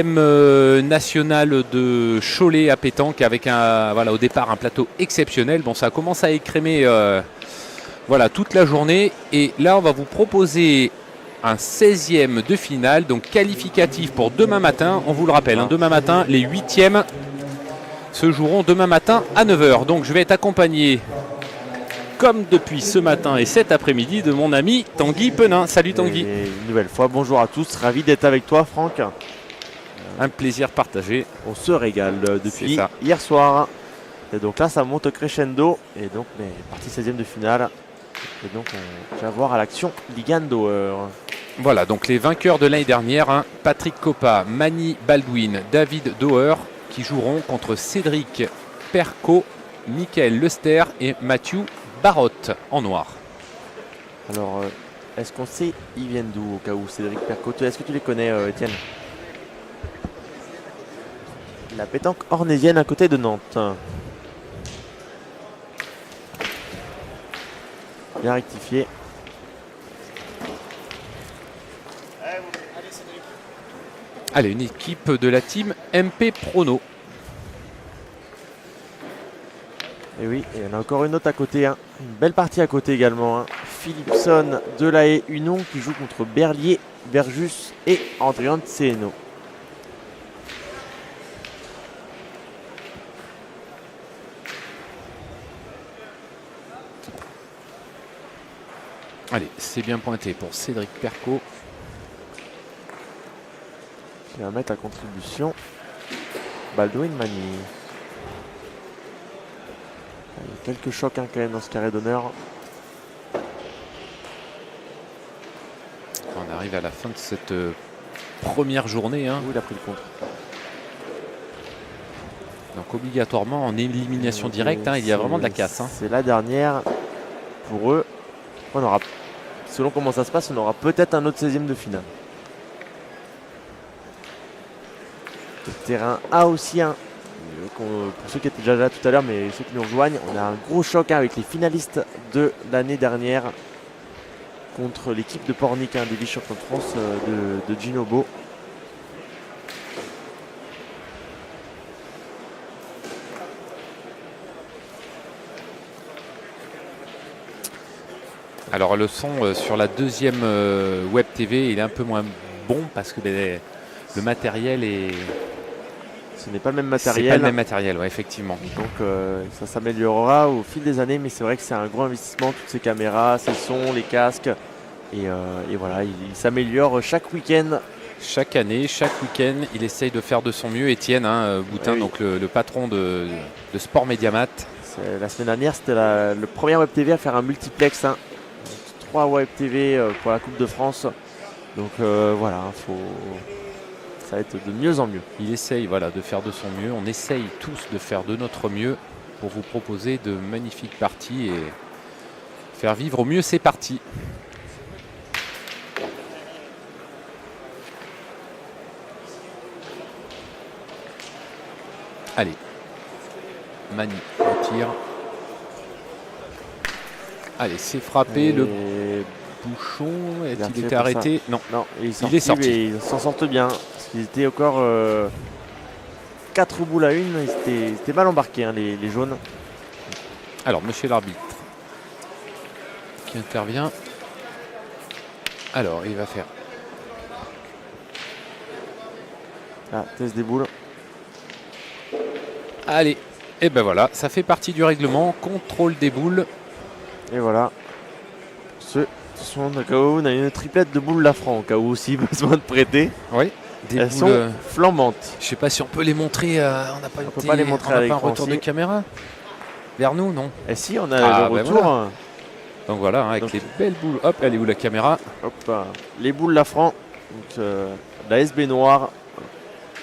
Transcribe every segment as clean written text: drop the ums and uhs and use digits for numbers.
National de Cholet à pétanque avec au départ un plateau exceptionnel. Bon, ça commence à écrémer toute la journée. Et là, on va vous proposer un 16e de finale, donc qualificatif pour demain matin. On vous le rappelle, demain matin, les 8e se joueront demain matin à 9 h. Donc je vais être accompagné, comme depuis ce matin et cet après-midi, de mon ami Tanguy Penin. Salut Tanguy. Et une nouvelle fois, bonjour à tous, ravi d'être avec toi Franck. Un plaisir partagé. On se régale depuis hier soir. Et donc là, ça monte crescendo. Et donc, on est parti 16e de finale. Et donc, on va voir à l'action Ligan Dauer. Voilà, donc les vainqueurs de l'année dernière, Patrick Coppa, Mani Baldwin, David Dauer, qui joueront contre Cédric Percot, Michael Lester et Mathieu Barotte en noir. Alors, est-ce qu'on sait ils viennent d'où au cas où Cédric Percot? Est-ce que tu les connais, Étienne? La pétanque ornésienne à côté de Nantes. Bien rectifié. Allez, une équipe de la team MP Prono. Et oui, et on a encore une autre à côté. Une belle partie à côté également. Philipson, Delahaye, Hunon qui joue contre Berlier, Verjus et Andrian Tseno. Allez, c'est bien pointé pour Cédric Percot. Qui va mettre la contribution. Baldwin Mani. Il y a quelques chocs quand même dans ce carré d'honneur. On arrive à la fin de cette première journée. Où il a pris le contre. Donc obligatoirement en élimination directe, il y a vraiment de la casse. C'est la dernière pour eux. On aura, selon comment ça se passe, on aura peut-être un autre 16e de finale. Le terrain A aussi, pour ceux qui étaient déjà là tout à l'heure, mais ceux qui nous rejoignent, on a un gros choc avec les finalistes de l'année dernière contre l'équipe de Pornic, des vice-champions de France de Ginobo. Alors le son sur la deuxième web TV, il est un peu moins bon parce que le matériel est... Ce n'est pas le même matériel. C'est pas le même matériel, ouais, effectivement. Donc ça s'améliorera au fil des années, mais c'est vrai que c'est un gros investissement, toutes ces caméras, ces sons, les casques. Et voilà, il s'améliore chaque week-end. Chaque année, chaque week-end, il essaye de faire de son mieux. Étienne Boutin, oui. Donc le patron de Sport Mediamat. La semaine dernière, c'était le premier Web TV à faire un multiplex. 3 Web TV pour la Coupe de France. Donc voilà, ça va être de mieux en mieux. Il essaye de faire de son mieux. On essaye tous de faire de notre mieux pour vous proposer de magnifiques parties et faire vivre au mieux ces parties. Allez, Mani au tir. Allez, c'est frappé. Le bouchon, est-il été arrêté? Non, il est sorti. Et ils s'en sortent bien. Parce qu'ils étaient encore 4 boules à 1. Ils étaient mal embarqués, les jaunes. Alors, monsieur l'arbitre qui intervient. Alors, il va faire. Test des boules. Allez, et ben voilà, ça fait partie du règlement. Contrôle des boules. Et voilà. Au cas où on a une triplette de boules Lafranc, au cas où aussi besoin de prêter. Oui. Elles sont flambantes. Je sais pas si on peut les montrer. On n'a pas, pas les montrer. On n'a pas un retour de caméra vers nous, non? Et si, on a le retour. Voilà. Donc voilà, avec les belles boules. Hop, elle est où la caméra? Hop, les boules Lafranc. Donc la SB noire.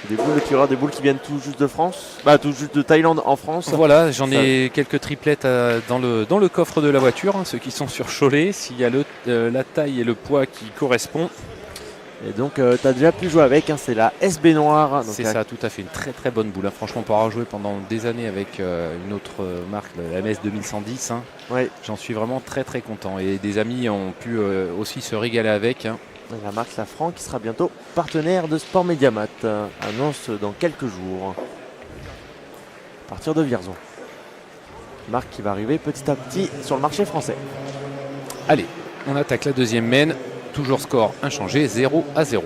Des boules qui viennent tout juste de France, tout juste de Thaïlande en France. Voilà, j'en ai quelques triplettes dans le coffre de la voiture, ceux qui sont sur Cholet. S'il y a la taille et le poids qui correspond. Et donc tu as déjà pu jouer avec, hein, c'est la SB Noire. C'est ça, tout à fait, une très très bonne boule. Hein. Franchement, pour avoir joué pendant des années avec une autre marque, la MS 2110, hein, ouais. j'en suis vraiment très très content. Et des amis ont pu aussi se régaler avec. Hein. La marque Safran qui sera bientôt partenaire de Sport Mediamat, annonce dans quelques jours. À partir de Vierzon. Marque qui va arriver petit à petit sur le marché français. Allez, on attaque la deuxième main. Toujours score inchangé, 0-0.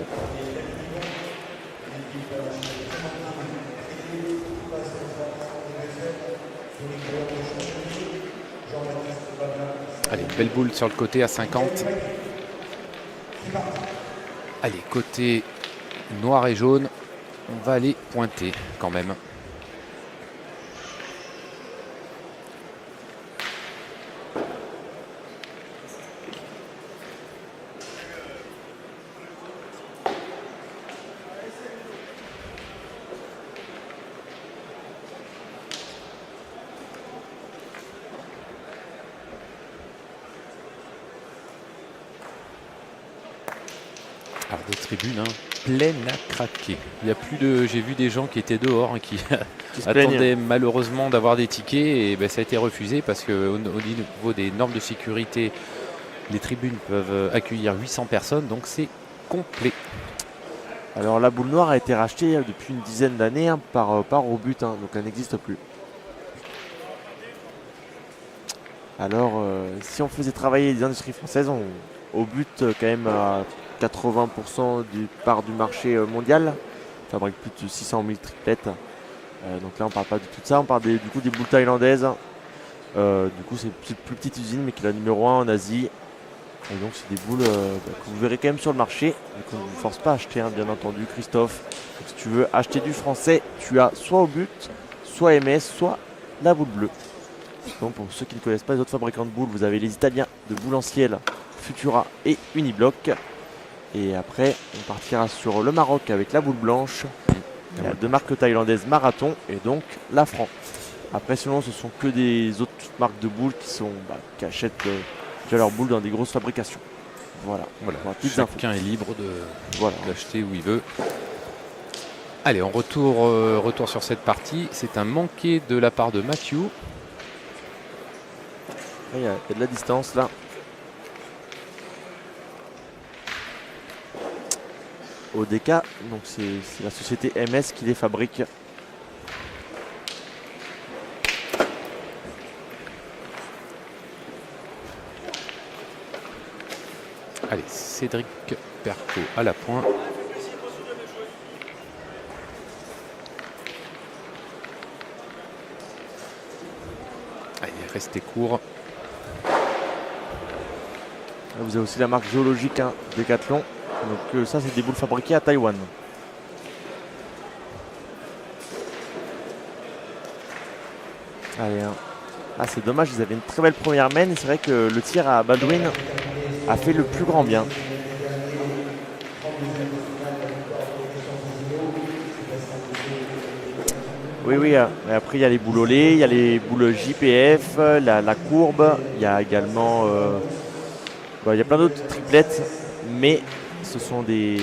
Allez, belle boule sur le côté à 50. Allez, côté noir et jaune, on va aller pointer quand même. Alors des tribunes hein, pleines à craquer. Il y a plus de, j'ai vu des gens qui étaient dehors hein, qui attendaient malheureusement d'avoir des tickets et ben, ça a été refusé parce qu'au niveau des normes de sécurité, les tribunes peuvent accueillir 800 personnes, donc c'est complet. Alors la boule noire a été rachetée depuis une dizaine d'années hein, par Robut, hein, donc elle n'existe plus. Alors si on faisait travailler les industries françaises, au but quand même à 80% du part du marché mondial, on fabrique plus de 600 000 triplettes. Donc là on parle pas du tout de ça, on parle du coup des boules thaïlandaises. Du coup c'est une plus petite usine mais qui est la numéro 1 en Asie. Et donc c'est des boules que vous verrez quand même sur le marché, et qu'on ne vous force pas à acheter, hein, bien entendu Christophe. Donc, si tu veux acheter du français, tu as soit au but, soit MS, soit la boule bleue. Donc pour ceux qui ne connaissent pas les autres fabricants de boules, vous avez les Italiens de boules en ciel, Futura et Uniblock. Et après on partira sur le Maroc avec la boule blanche. Il y a deux marques thaïlandaises Marathon et donc la Franc. Après sinon ce sont que des autres marques de boules qui achètent déjà leurs boules dans des grosses fabrications. Voilà. Chacun est libre d'acheter où il veut. Allez, on retour sur cette partie. C'est un manqué de la part de Mathieu. Il y a de la distance là. ODK, donc c'est la société MS qui les fabrique. Allez, Cédric Perco à la pointe. Allez, restez court. Vous avez aussi la marque géologique hein, Decathlon. Donc ça c'est des boules fabriquées à Taïwan. Allez, hein. Ah c'est dommage, ils avaient une très belle première main et c'est vrai que le tir à Baldwin a fait le plus grand bien. Oui, après il y a les boules au lait, il y a les boules JPF, la courbe, il y a également il y a plein d'autres triplettes, mais ce sont des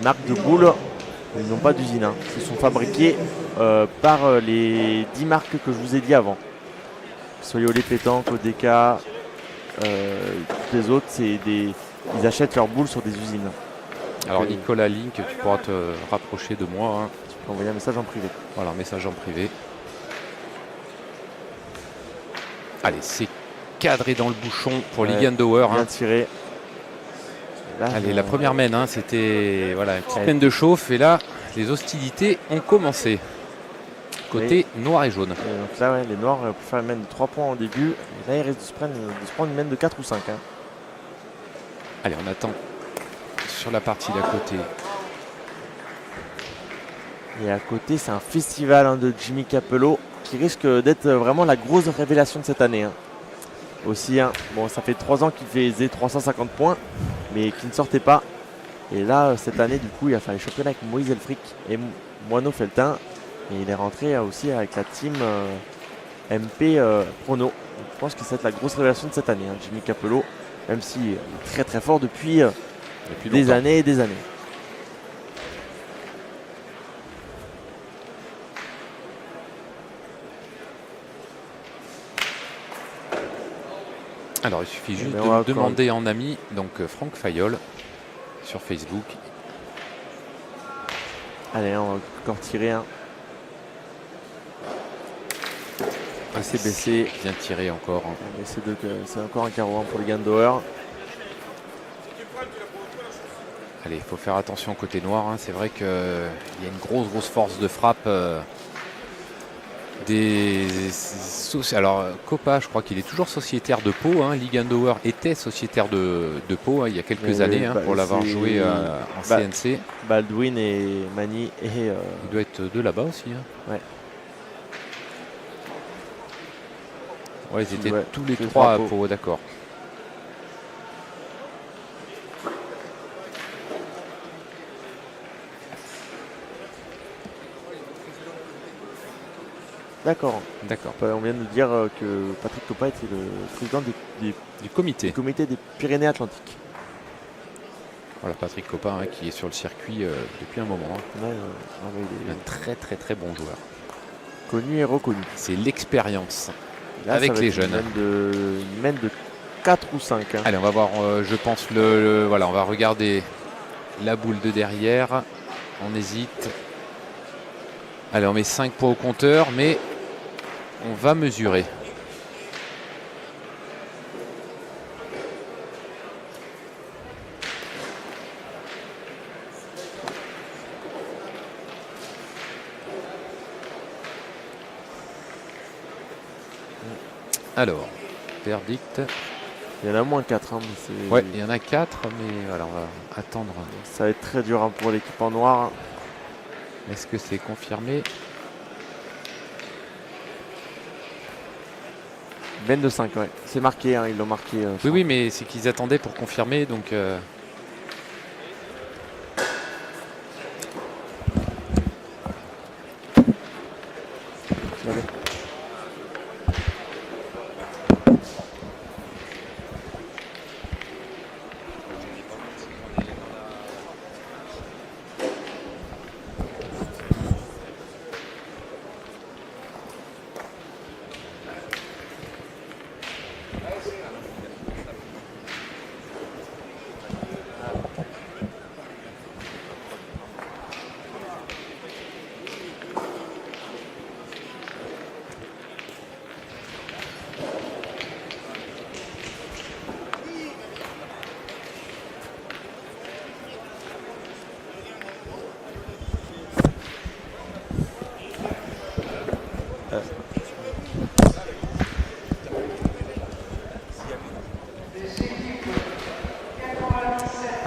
marques de boules, ils n'ont pas d'usine, hein. Ils sont fabriqués par les 10 marques que je vous ai dit avant. Soyolé, Pétanque, ODK, toutes les autres, ils achètent leurs boules sur des usines. Alors Nicolas Link, tu pourras te rapprocher de moi. Hein. Tu peux envoyer un message en privé. Voilà, un message en privé. Allez, c'est cadré dans le bouchon pour Ligan Dower. Bien tiré. Là, allez, la première main, hein, c'était une petite main de chauffe. Et là, les hostilités ont commencé. Côté noir et jaune. Et donc là, les noirs peuvent faire une main de 3 points en début. Et là, ils risquent de se prendre une main de 4 ou 5. Hein. Allez, on attend sur la partie d'à côté. Et à côté, c'est un festival hein, de Jimmy Capello qui risque d'être vraiment la grosse révélation de cette année. Hein. Aussi, hein, ça fait 3 ans qu'il faisait 350 points, mais qui ne sortait pas. Et là, cette année, du coup, il a fait les championnats avec Moïse Elfric et Moineau Feltin. Et il est rentré aussi avec la team MP Prono. Donc, je pense que c'est la grosse révélation de cette année, hein, Jimmy Capello, même s'il est très très fort depuis Depuis des longtemps. années et des années. Alors il suffit juste ben, de on va me demander en ami, donc Franck Fayol sur Facebook. Allez, on va encore tirer un. C'est baissé. Bien tiré encore. Mais c'est encore un carreau pour le Gandauer. Allez, il faut faire attention côté noir. Hein. C'est vrai qu'il y a une grosse force de frappe. Alors, Copa, je crois qu'il est toujours sociétaire de Pau. Hein. Lee Gandauer était sociétaire de Pau il y a quelques années pour l'avoir joué en CNC. Baldwin et Mani. Il doit être de là-bas aussi. Hein. Ouais. Ouais, ils étaient tous les trois à Pau, d'accord. D'accord. D'accord. On vient de nous dire que Patrick Copa était le président du comité des Pyrénées-Atlantiques. Voilà, Patrick Copa hein, qui est sur le circuit depuis un moment. Hein. Il est un très bon joueur. Connu et reconnu. C'est l'expérience avec les jeunes. Une mène de 4 ou 5. Hein. Allez, on va voir, je pense, voilà, on va regarder la boule de derrière. On hésite. Allez, on met 5 points au compteur, mais on va mesurer. Alors, verdict. Il y en a moins 4. Hein, ouais, il y en a 4, mais voilà, on va attendre. Ça va être très dur hein, pour l'équipe en noir. Est-ce que c'est confirmé? Ben de 5, ouais. C'est marqué, hein, ils l'ont marqué. Oui, mais c'est qu'ils attendaient pour confirmer, donc...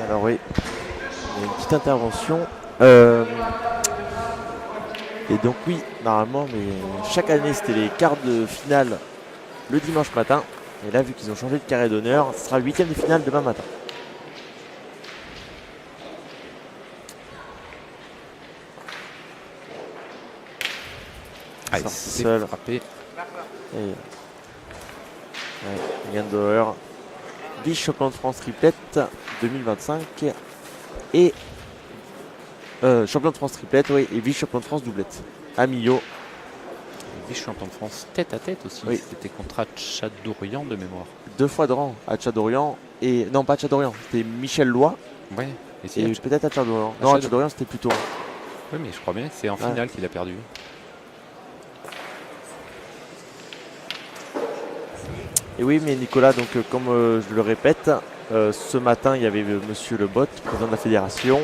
Alors oui, il y a une petite intervention. Et donc oui, normalement, mais chaque année c'était les quarts de finale le dimanche matin. Et là, vu qu'ils ont changé de carré d'honneur, ce sera le 8e de finale demain matin. Allez, c'est frappé. Gandauer, vice-champion de France triplette 2025 et champion de France triplette, oui, et vice-champion de France doublette. À Millau. Vice-champion de France tête à tête aussi. Oui. C'était contre Tchadorian de mémoire. 2 fois de rang à Tchadorian et non pas Tchadorian, c'était Michel Loy. Ouais. Et peut-être à Tchadorian. Non, à Tchadorian c'était plutôt. Oui, mais je crois bien que c'est en finale qu'il a perdu. Et oui, mais Nicolas, donc comme je le répète, ce matin il y avait Monsieur Lebot, président de la fédération,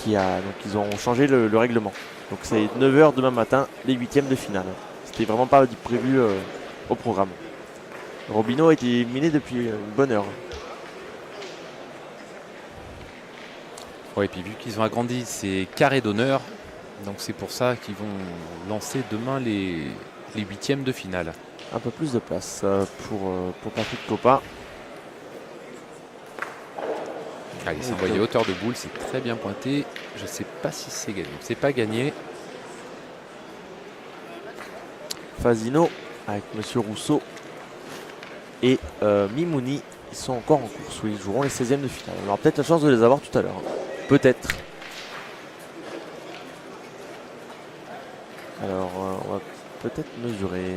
donc ils ont changé le règlement. Donc c'est 9h demain matin, les 8e de finale. C'était vraiment pas prévu au programme. Robineau a été éliminé depuis une bonne heure. Ouais, et puis vu qu'ils ont agrandi ces carrés d'honneur, donc c'est pour ça qu'ils vont lancer demain les 8e de finale. Un peu plus de place pour Patrick Copa. Allez, c'est envoyé hauteur de boule, c'est très bien pointé. Je ne sais pas si c'est gagné. C'est pas gagné. Fasino avec Monsieur Rousseau et Mimouni ils sont encore en course. Oui, ils joueront les 16e de finale. On aura peut-être la chance de les avoir tout à l'heure. Peut-être. Alors, on va peut-être mesurer.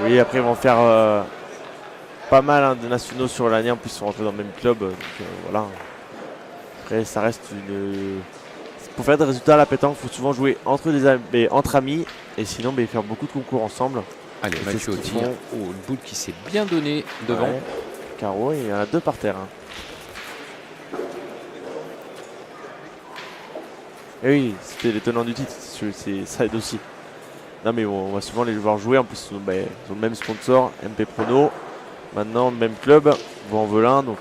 Oui, après ils vont faire pas mal de nationaux sur l'année. En plus, ils sont rentrés dans le même club. Donc, voilà. Après, ça reste une. Pour faire des résultats à la pétanque, il faut souvent jouer entre amis. Et sinon, faire beaucoup de concours ensemble. Allez, Mathieu au tir. Oh, une boule qui s'est bien donnée devant. Ouais. Carreau, il y en a 2 par terre. Et oui, c'était les tenants du titre. Ça aide aussi. Non mais on va souvent les voir jouer, en plus ils ont le même sponsor, MP Prono, maintenant le même club, Vaux-en-Velin, donc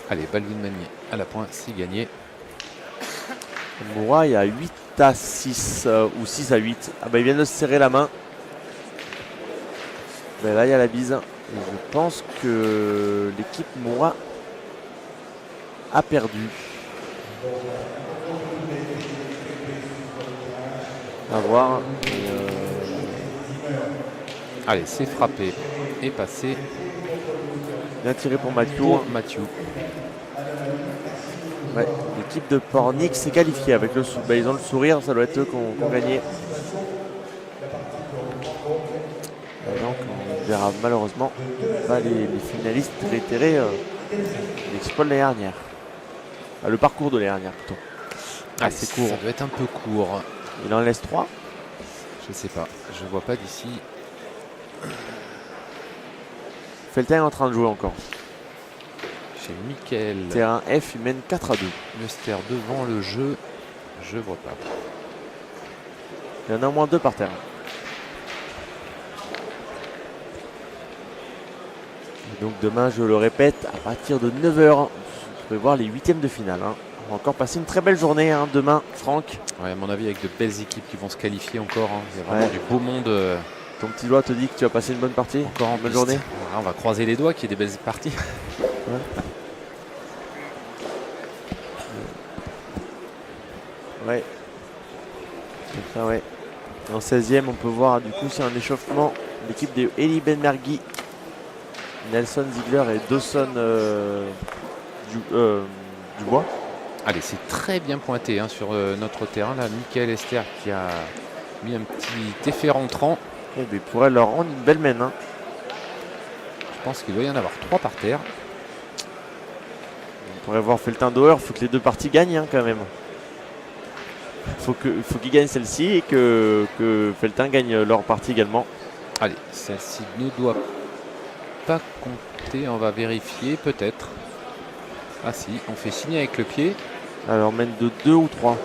allez, Baldwin Magnier à la pointe, c'est gagné. Moura il y a 8-6 ou 6-8. Ah bah ils viennent de se serrer la main. Ben là il y a la bise. Et je pense que l'équipe Moura a perdu. À voir. Allez, c'est frappé et passé. Bien tiré pour Mathieu. Ouais, l'équipe de Pornic s'est qualifiée avec ils ont le sourire, ça doit être eux qui ont gagné. Et donc on verra malheureusement pas les finalistes réitérer l'exploit de l'année dernière. Le parcours de l'année dernière plutôt. C'est court. Ça doit être un peu court. Il en laisse 3. Je sais pas, je vois pas d'ici. Feltin est en train de jouer encore. Chez Mickaël. Terrain F, il mène 4-2. Mester devant le jeu, je vois pas. Il y en a au moins 2 par terre. Et donc demain, je le répète, à partir de 9h, vous pouvez voir les 8e de finale. On va encore passer une très belle journée demain, Franck. Ouais, à mon avis, avec de belles équipes qui vont se qualifier encore. Il y a vraiment du beau monde. Ton petit doigt te dit que tu vas passer une bonne partie. Encore une bonne journée. Ouais, on va croiser les doigts qu'il y ait des belles parties. Ouais. C'est ça, ouais. En 16e, on peut voir du coup c'est un échauffement. L'équipe de Eli Benmergui, Nelson Ziegler et Dawson Dubois. Allez, c'est très bien pointé sur notre terrain là. Mickaël Esther qui a mis un petit effet rentrant. Et il pourrait leur rendre une belle mène. Je pense qu'il doit y en avoir 3 par terre. On pourrait voir Feltin Dauer, il faut que les 2 parties gagnent quand même. Il faut qu'ils gagnent celle-ci et que Feltin gagne leur partie également. Allez, celle-ci ne doit pas compter, on va vérifier peut-être. Ah si, on fait signer avec le pied. Alors on mène de 2 ou 3.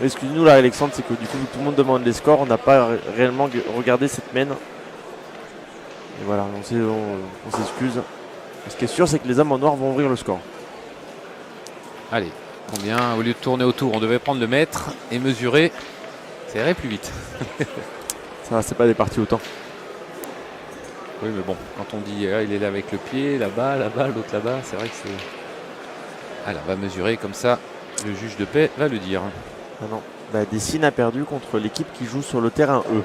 Excuse-nous là Alexandre, c'est que du coup tout le monde demande les scores, on n'a pas réellement regardé cette mène. Et voilà, on s'excuse. Ce qui est sûr c'est que les hommes en noir vont ouvrir le score. Allez, combien? Au lieu de tourner autour, on devait prendre le mètre et mesurer. Ça irait plus vite. Ça c'est pas des parties autant. Oui mais bon, quand on dit il est là avec le pied, là-bas, l'autre là-bas, c'est vrai que c'est... Allez, on va mesurer comme ça, le juge de paix va le dire. Ah non, Dessine a perdu contre l'équipe qui joue sur le terrain E.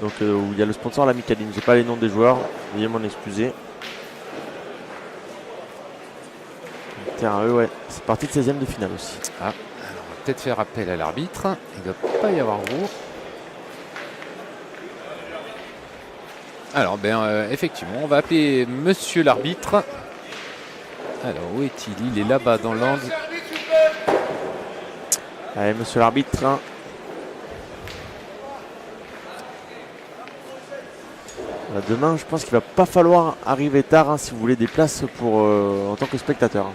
Donc où il y a le sponsor la Micaline. J'ai pas les noms des joueurs, veuillez m'en excuser. Le terrain E, ouais, c'est parti de 16e de finale aussi. Ah, alors on va peut-être faire appel à l'arbitre. Il ne doit pas y avoir gros. Alors, effectivement, on va appeler monsieur l'arbitre. Alors, où est-il? Il est là-bas dans l'angle. Allez, monsieur l'arbitre. Demain, je pense qu'il va pas falloir arriver tard hein, si vous voulez des places pour, en tant que spectateur.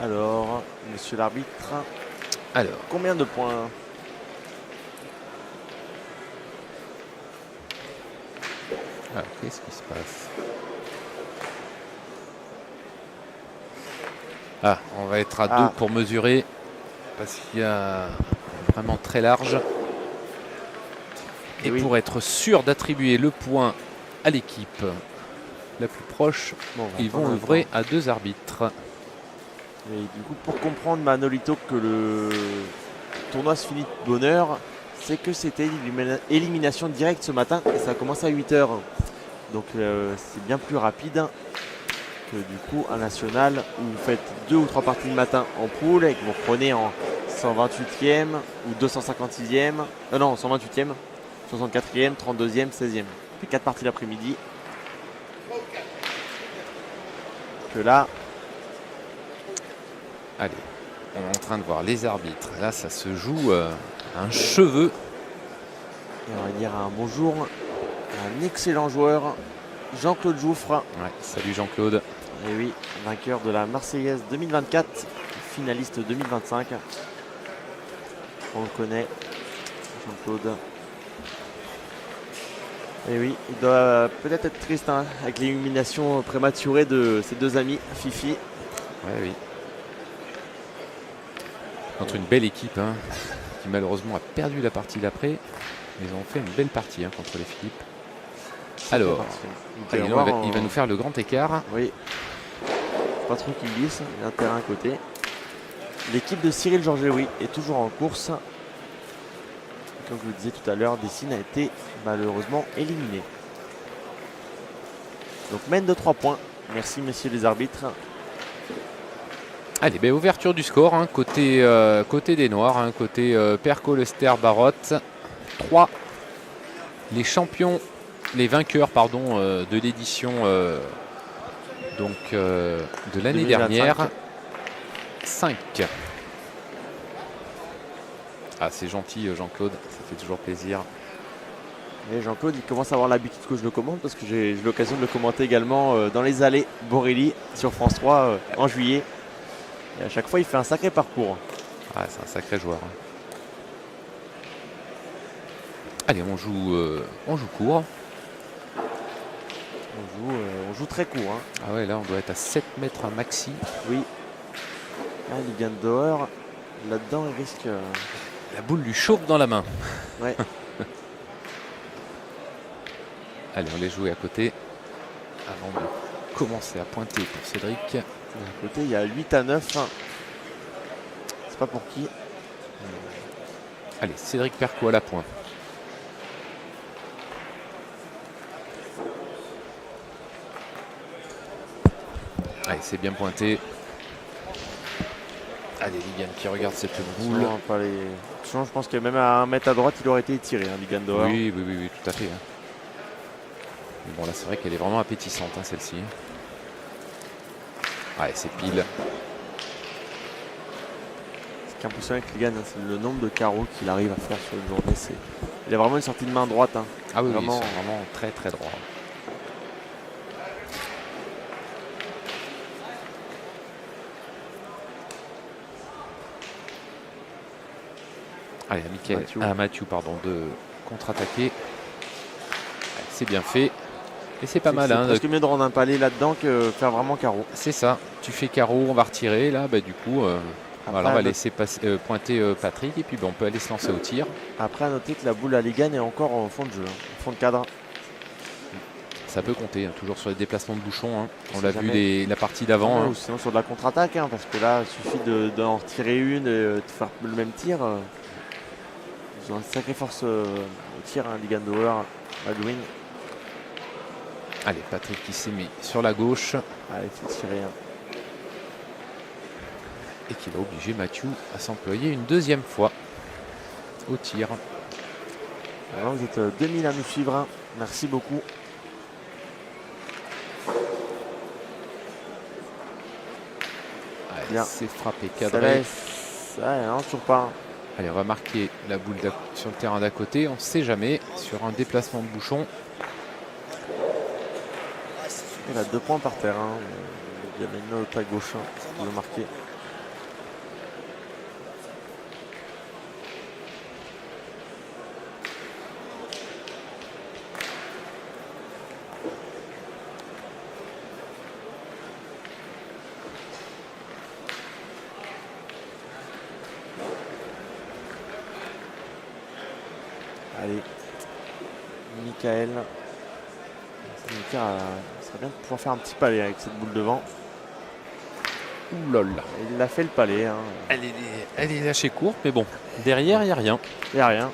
Alors, monsieur l'arbitre, Alors, combien de points? qu'est-ce qui se passe? Ah, on va être à 2 pour mesurer parce qu'il y a vraiment très large. Et oui, pour être sûr d'attribuer le point à l'équipe la plus proche, ils vont œuvrer à 2 arbitres. Et du coup, pour comprendre Manolito que le tournoi se finit de bonne heure, c'est que c'était élimination directe ce matin et ça a commencé à 8 h. Donc c'est bien plus rapide que du coup un national où vous faites 2 ou 3 parties le matin en poule et que vous reprenez en 128e ou 256e, non 128e, 64e, 32e, 16e. Puis 4 parties l'après-midi. Que là, allez, on est en train de voir les arbitres. Là, ça se joue un cheveu. Et on va dire un bonjour à un excellent joueur, Jean-Claude Jouffre. Ouais, salut Jean-Claude. Et oui, vainqueur de la Marseillaise 2024, finaliste 2025. On le connaît, Jean-Claude. Et oui, il doit peut-être être triste hein, avec l'élimination prématurée de ses 2 amis, Fifi. Ouais, oui. Contre une belle équipe hein, qui malheureusement a perdu la partie d'après. Mais ils ont fait une belle partie hein, contre les Philippes. Alors, il va nous faire le grand écart. Oui, pas trop qu'il glisse, il y a un terrain à côté. L'équipe de Cyril Georgeoui est toujours en course. Comme je vous le disais tout à l'heure, Dessine a été malheureusement éliminé. Donc mène de 3 points. Merci messieurs les arbitres. Allez, ben, ouverture du score, hein, côté des Noirs, hein, côté Perco Lester Barotte. 3. Les champions, les vainqueurs pardon, de l'édition de l'année dernière. 5. Ah, c'est gentil Jean-Claude, ça fait toujours plaisir. Et Jean-Claude, il commence à avoir l'habitude que je le commente parce que j'ai eu l'occasion de le commenter également dans les allées Borelli sur France 3 en juillet. Et à chaque fois, il fait un sacré parcours. Ah, c'est un sacré joueur. Allez, on joue court. On joue très court. Hein. Ah ouais, là, on doit être à 7 mètres un maxi. Oui. Là, il vient de dehors. Là-dedans, il risque... La boule lui chauffe dans la main. Ouais. Allez, on les joue à côté. Avant de commencer à pointer pour Cédric. À côté, il y a 8 à 9. C'est pas pour qui. Allez, Cédric Perco à la pointe. Allez, c'est bien pointé. Allez, Ligan qui regarde cette boule. Je pense que même à 1 mètre à droite, il aurait été tiré, hein, Ligan Doher. Oui, tout à fait. Hein. Mais bon, là, c'est vrai qu'elle est vraiment appétissante, hein, celle-ci. Ouais, c'est pile. Ce qui est impressionnant avec Ligan, hein, c'est le nombre de carreaux qu'il arrive à faire sur une journée. Il a vraiment une sortie de main droite. Hein. Ah oui, vraiment, vraiment très très droit. Allez, Mathieu, de contre-attaquer. C'est bien fait. Et c'est pas mal. C'est presque mieux de rendre un palais là-dedans que faire vraiment carreau. C'est ça. Tu fais carreau, on va retirer. Là, bah, du coup, voilà, on va laisser pointer Patrick. Et puis on peut aller se lancer au tir. Après, à noter que la boule à Ligan est encore au fond de jeu, au fond de cadre. Ça peut compter, hein, toujours sur les déplacements de bouchons. Hein. On l'a vu la partie d'avant. Ou sinon sur de la contre-attaque, hein, parce que là, il suffit d'en retirer une et de faire le même tir. Ils ont une sacrée force au tir, hein, Ligan Doher, Baldwin. Allez, Patrick qui s'est mis sur la gauche. Allez, il faut tirer. Hein. et qui va obliger Mathieu à s'employer une deuxième fois au tir. Alors, vous êtes 2000 à nous suivre. Hein. Merci beaucoup. C'est frappé, Ça cadré. laisse... Ouais, non, toujours pas. Allez, on va marquer la boule sur le terrain d'à côté. On ne sait jamais sur un déplacement de bouchon. Il a 2 points par terre. Hein. Il y en a une autre à gauche qui veut marquer. Allez, Michael. Ça serait bien de pouvoir faire un petit palais avec cette boule devant. Ouh là là. Il a fait le palais. Hein. Elle est lâchée courte, mais bon, derrière, il n'y a rien. Il n'y a rien.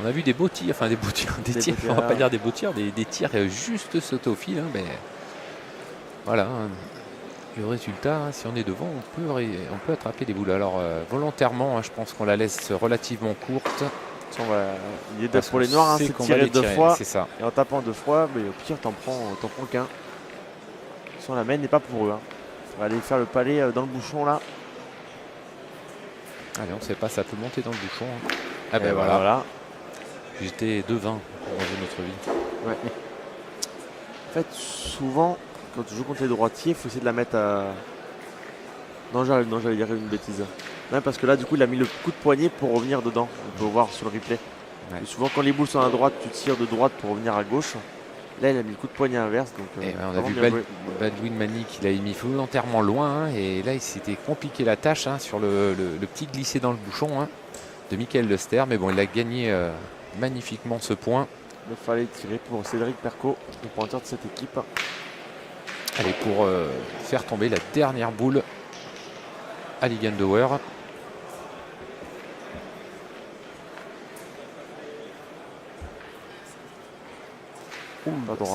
On a vu des beaux tirs, enfin des beaux tirs, des tirs, on va pas dire des beaux tirs, des tirs juste sautés au fil. Hein, mais voilà, hein. Le résultat, hein, si on est devant, on peut attraper les boules. Alors volontairement, hein, je pense qu'on la laisse relativement courte. L'idée pour les Noirs, hein, c'est de tirer 2 fois. C'est ça. Et en tapant 2 fois, mais au pire, t'en prends qu'un. Si on la mène n'est pas pour eux. Hein. On va aller faire le palais dans le bouchon là. Allez, on ne sait pas, ça peut monter dans le bouchon. Hein. Ah ben voilà. J'étais 2-20 pour manger notre vie. Ouais. En fait, souvent, quand tu joues contre les droitiers, il faut essayer de la mettre à... Non, j'allais dire une bêtise. Non, parce que là, du coup, il a mis le coup de poignet pour revenir dedans. On peut voir sur le replay. Ouais. Et souvent, quand les boules sont à droite, tu tires de droite pour revenir à gauche. Là, il a mis le coup de poignet inverse. Donc, on a vu Baldwin Mani qui l'a mis volontairement loin. Hein, et là, il s'était compliqué la tâche hein, sur le petit glissé dans le bouchon hein, de Michael Lester. Mais bon, il a gagné magnifiquement ce point. Il fallait tirer pour Cédric Percot, le pointeur de cette équipe. Allez, pour faire tomber la dernière boule à Ligandauer.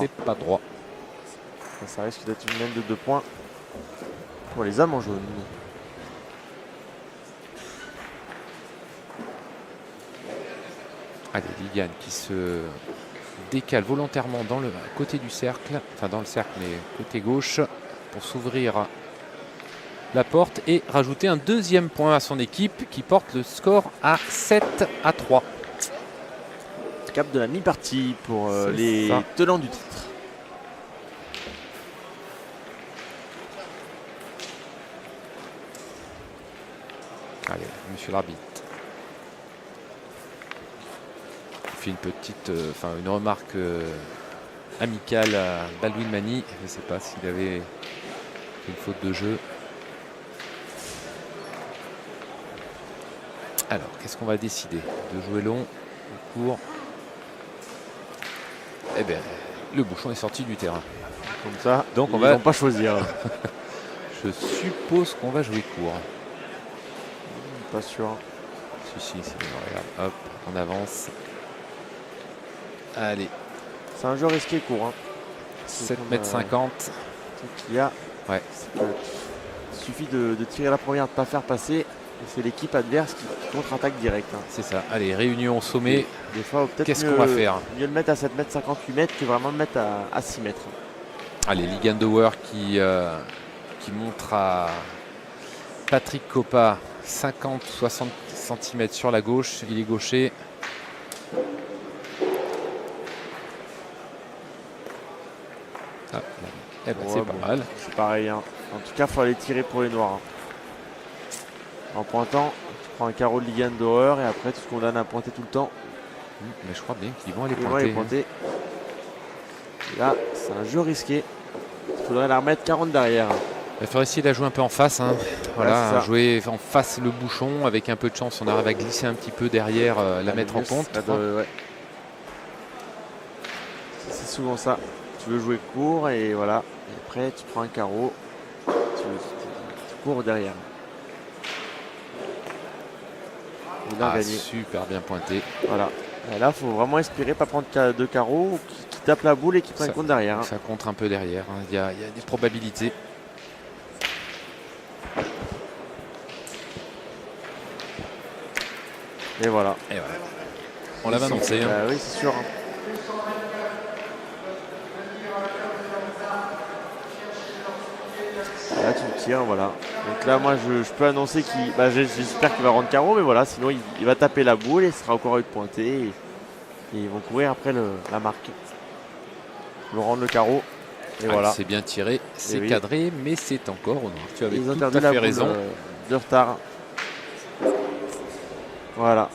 C'est pas droit. Ça risque d'être une mène de 2 points pour les âmes en jaune. Allez, Ligan qui se décale volontairement dans le côté du cercle, enfin dans le cercle mais côté gauche pour s'ouvrir la porte et rajouter un deuxième point à son équipe qui porte le score à 7-3. Cap de la mi-partie pour les tenants du titre. Allez, monsieur l'arbitre. Il fait une petite, une remarque amicale à Baldwin Mani. Je ne sais pas s'il avait fait une faute de jeu. Alors, qu'est-ce qu'on va décider? De jouer long ou court? Eh bien, le bouchon est sorti du terrain. Comme ça, donc on va pas choisir. Je suppose qu'on va jouer court. Pas sûr. Si, regarde, hop, on avance. Allez. C'est un jeu risqué court. Hein. 7,50 m. Qu'il y a. Ouais. Il suffit de tirer la première, de ne pas faire passer. Et c'est l'équipe adverse qui contre-attaque direct. Hein. C'est ça. Allez, réunion au sommet. Des fois, peut-être qu'est-ce qu'on va faire? Mieux le mettre à 7,58 m que vraiment le mettre à 6 mètres. Allez, Ligandauer qui montre à Patrick Copa 50-60 cm sur la gauche. Il est gaucher. Ah, eh ben, c'est pas mal. C'est pareil. Hein. En tout cas, il faut aller tirer pour les noirs. Hein. En pointant, tu prends un carreau de Ligandauer et après tu te condamnes à pointer tout le temps. Mais je crois bien qu'ils vont aller pointer. Et là, c'est un jeu risqué. Il faudrait la remettre 40 derrière. Il faudrait essayer de la jouer un peu en face. Hein. Voilà, jouer en face le bouchon. Avec un peu de chance, on arrive à glisser un petit peu derrière, la mettre en compte. Ouais. C'est souvent ça. Tu veux jouer court et voilà. Et après, tu prends un carreau. Tu cours derrière. Super bien pointé. Voilà. Et là, il faut vraiment espérer pas prendre 2 carreaux qui tapent la boule et qui prennent compte derrière. Hein. Ça contre un peu derrière. Il y a des probabilités. Et voilà. Et voilà. On l'avait annoncé. Hein. Oui, c'est sûr. Hein. Là, tu le tires, voilà. Donc là, moi, je peux annoncer qu'il. Bah, j'espère qu'il va rendre carreau, mais voilà, sinon, il va taper la boule et ce sera encore une pointée. Et ils vont courir après la marque. Ils vont rendre le carreau. Et voilà. C'est bien tiré, c'est oui. cadré, mais c'est encore au noir. Tu avais Ils ont tout à interdit fait raison. De retard. Voilà.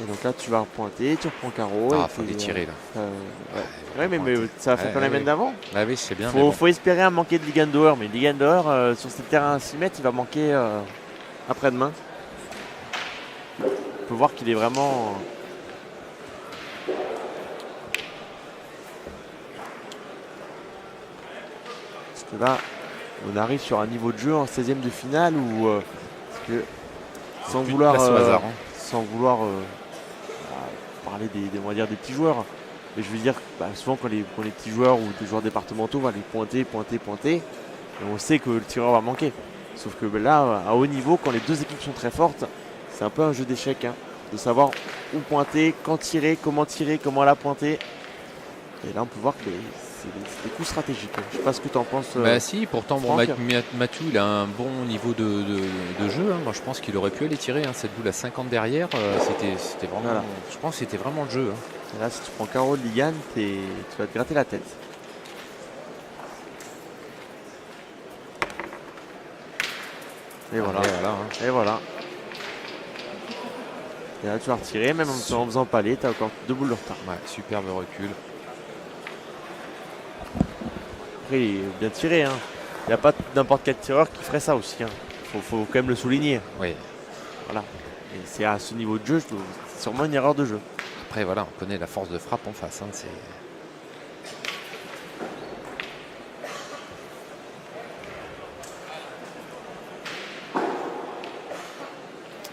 Et donc là, tu vas pointer, tu reprends carreau. Ah, il faut les tirer là. Ouais, mais ça fait pas la main d'avant. Ah oui, c'est bien. Faut espérer un manquer de Ligandor, mais Ligandor sur ces terrains à 6 mètres, il va manquer après-demain. On peut voir qu'il est vraiment. Parce que là, on arrive sur un niveau de jeu en 16e de finale où. Parce que, sans vouloir parler on va dire des petits joueurs. Mais je veux dire, souvent quand les petits joueurs ou des joueurs départementaux vont aller pointer. Et on sait que le tireur va manquer. Sauf que là, à haut niveau, quand les deux équipes sont très fortes, c'est un peu un jeu d'échecs. Hein, de savoir où pointer, quand tirer, comment la pointer. Et là, on peut voir que c'est des coups stratégiques. Je sais pas ce que tu en penses. Si, pourtant, Mathieu, il a un bon niveau de jeu. Hein. Moi, je pense qu'il aurait pu aller tirer. Hein. Cette boule à 50 derrière, c'était vraiment. Voilà. Je pense que c'était vraiment le jeu. Hein. Et là, si tu prends carreau de Ligan, tu vas te gratter la tête. Et voilà. Et voilà. Et là, tu vas retirer, même en faisant palais, tu as encore 2 boules de retard. Ouais, superbe recul. Après, il est bien tiré. Hein. Il n'y a pas n'importe quel tireur qui ferait ça aussi. Hein. Faut quand même le souligner. Oui. Voilà. Et c'est à ce niveau de jeu, c'est sûrement une erreur de jeu. Après, voilà, on connaît la force de frappe en face. Hein,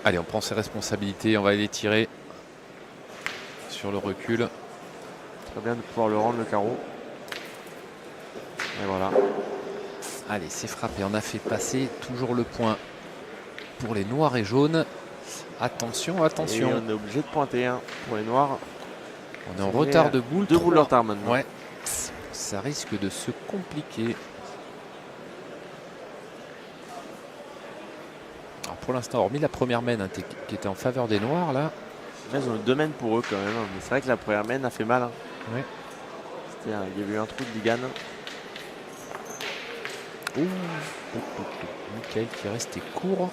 Allez, on prend ses responsabilités, on va aller tirer sur le recul. Très bien de pouvoir le rendre le carreau. Et voilà. Allez, c'est frappé, on a fait passer toujours le point pour les noirs et jaunes. Attention, attention. Et on est obligé de pointer hein, pour les noirs. On est en retard de boule. 2 boules de retard maintenant. Ouais. Ça risque de se compliquer. Alors pour l'instant, hormis la première main qui était en faveur des noirs, là. Ils ont 2 mains pour eux quand même. Hein. Mais c'est vrai que la première main a fait mal. Hein. Ouais. Il y avait eu un trou de Ligan. Michael qui est resté court.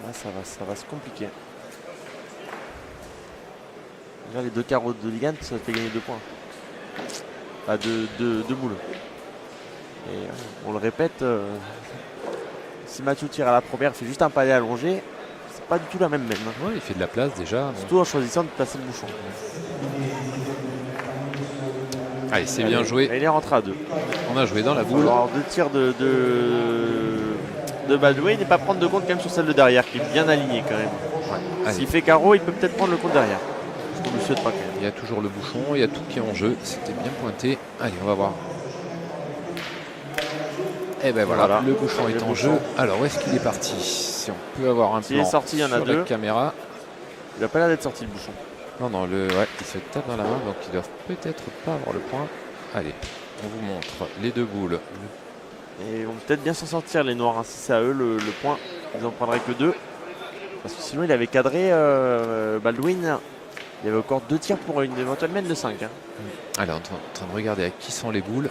Là, ça va se compliquer. Là, les 2 carreaux de Ligan, ça fait gagner 2 points. Enfin, 2 boules. Et on le répète, si Mathieu tire à la première, il fait juste un palais allongé, c'est pas du tout la même main. Hein. Ouais, il fait de la place déjà. Surtout en choisissant de placer le bouchon. Allez, c'est bien joué. Et il est rentré à 2. On a joué dans la boule. Alors 2 tirs de Baldwin et pas prendre de compte quand même sur celle de derrière qui est bien alignée quand même. Ouais. S'il fait carreau, il peut peut-être prendre le compte derrière. Je ne le souhaite pas quand même. Il y a toujours le bouchon, il y a tout qui est en jeu. C'était bien pointé. Allez, on va voir. Et ben voilà, le bouchon est en jeu. Alors, où est-ce qu'il est parti? Si on peut avoir un plan est sorti, il y en a sur 2. la caméra. Il n'a pas l'air d'être sorti le bouchon. Non, il se tape dans la main, donc ils doivent peut-être pas avoir le point. Allez, on vous montre les 2 boules. Et ils vont peut-être bien s'en sortir les noirs, hein. Si c'est à eux le point, ils n'en prendraient que 2. Parce que sinon il avait cadré Baldwin. Il y avait encore 2 tirs pour une éventuelle main de 5. Hein. Allez, on est en train de regarder à qui sont les boules.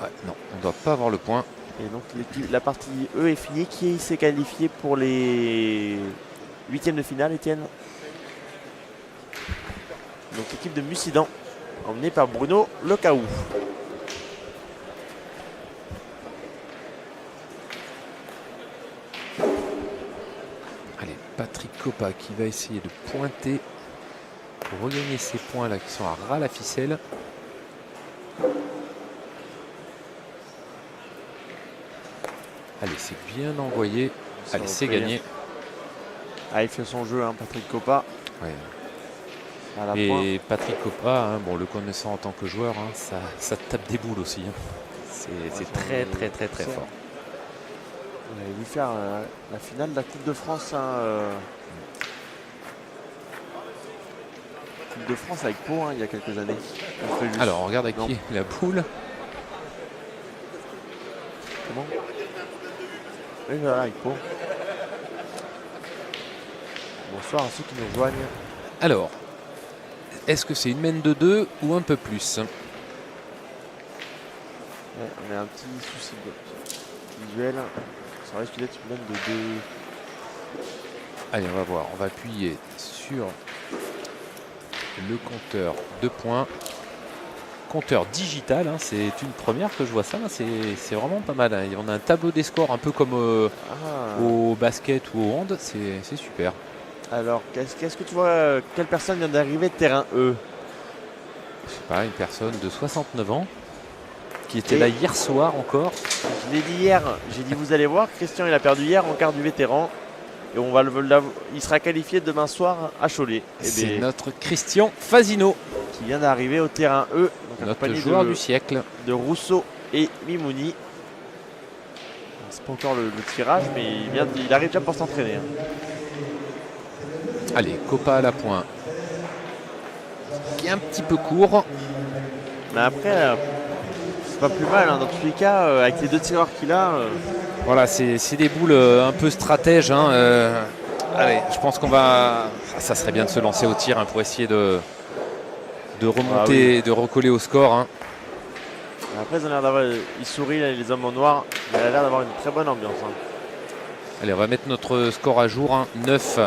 Ouais, non, on ne doit pas avoir le point. Et donc la partie E est finie. Qui s'est qualifié pour les 8e de finale, Étienne? Donc l'équipe de Mussidan, emmenée par Bruno Lecaou. Allez, Patrick Coppa qui va essayer de pointer pour regagner ces points là qui sont à ras la ficelle. Allez, c'est bien envoyé. Allez, c'est gagné. Ah, il fait son jeu, hein, Patrick Coppa. Ouais. Et point. Patrick Coppa, hein, bon, le connaissant en tant que joueur, hein, ça tape des boules aussi. Hein. C'est très fort. On avait vu faire la finale de la Coupe de France. Coupe de France avec Pau il y a quelques années. Alors on regarde avec qui la poule. Comment? Oui, voilà, avec Pau. Bonsoir à ceux qui nous rejoignent. Alors, est-ce que c'est une mène de 2 ou un peu plus? Ouais, on a un petit souci visuel. Ça risque d'être une mène de 2. Allez, on va voir. On va appuyer sur le compteur de points. Compteur digital, hein, c'est une première que je vois ça. C'est vraiment pas mal. Hein. On a un tableau des scores un peu comme au basket ou au hand. C'est super. Alors, qu'est-ce que tu vois? Quelle personne vient d'arriver de terrain E? Je sais pas, une personne de 69 ans qui était là hier soir encore. Je l'ai dit hier, j'ai dit vous allez voir, Christian il a perdu hier en quart du vétéran. Et il sera qualifié demain soir à Cholet. C'est notre Christian Fasino qui vient d'arriver au terrain E. Donc notre joueur du siècle. De Rousseau et Mimouni. C'est pas encore le tirage, mais il arrive déjà pour s'entraîner. Allez, Copa à la pointe. Qui est un petit peu court. Mais après, c'est pas plus mal. Dans tous les cas, avec les deux tireurs qu'il a. Voilà, c'est des boules un peu stratèges. Allez, je pense qu'on va... Ça serait bien de se lancer au tir pour essayer de remonter, de recoller au score. Après, ils ont l'air d'avoir... Ils sourient, les hommes en noir. Mais il a l'air d'avoir une très bonne ambiance. Allez, on va mettre notre score à jour. 9.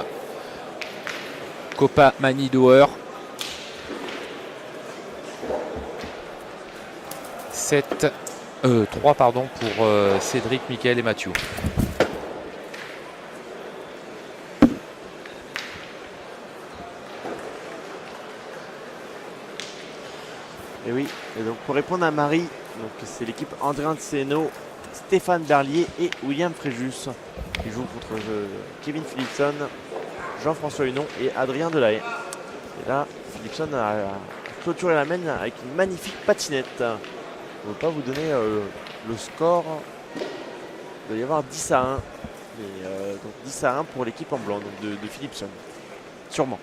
Copa Manidauer. 3 pardon, pour Cédric, Mickaël et Mathieu. Et oui, et donc pour répondre à Marie, c'est l'équipe André Tseno, Stéphane Berlier et William Fréjus qui jouent contre Kevin Philipson, Jean-François Hunon et Adrien Delahaye. Et là, Philipson a clôturé la mène avec une magnifique patinette. Je ne veux pas vous donner le score. Il doit y avoir 10 à 1. Donc 10 à 1 pour l'équipe en blanc donc de Philipson. Sûrement.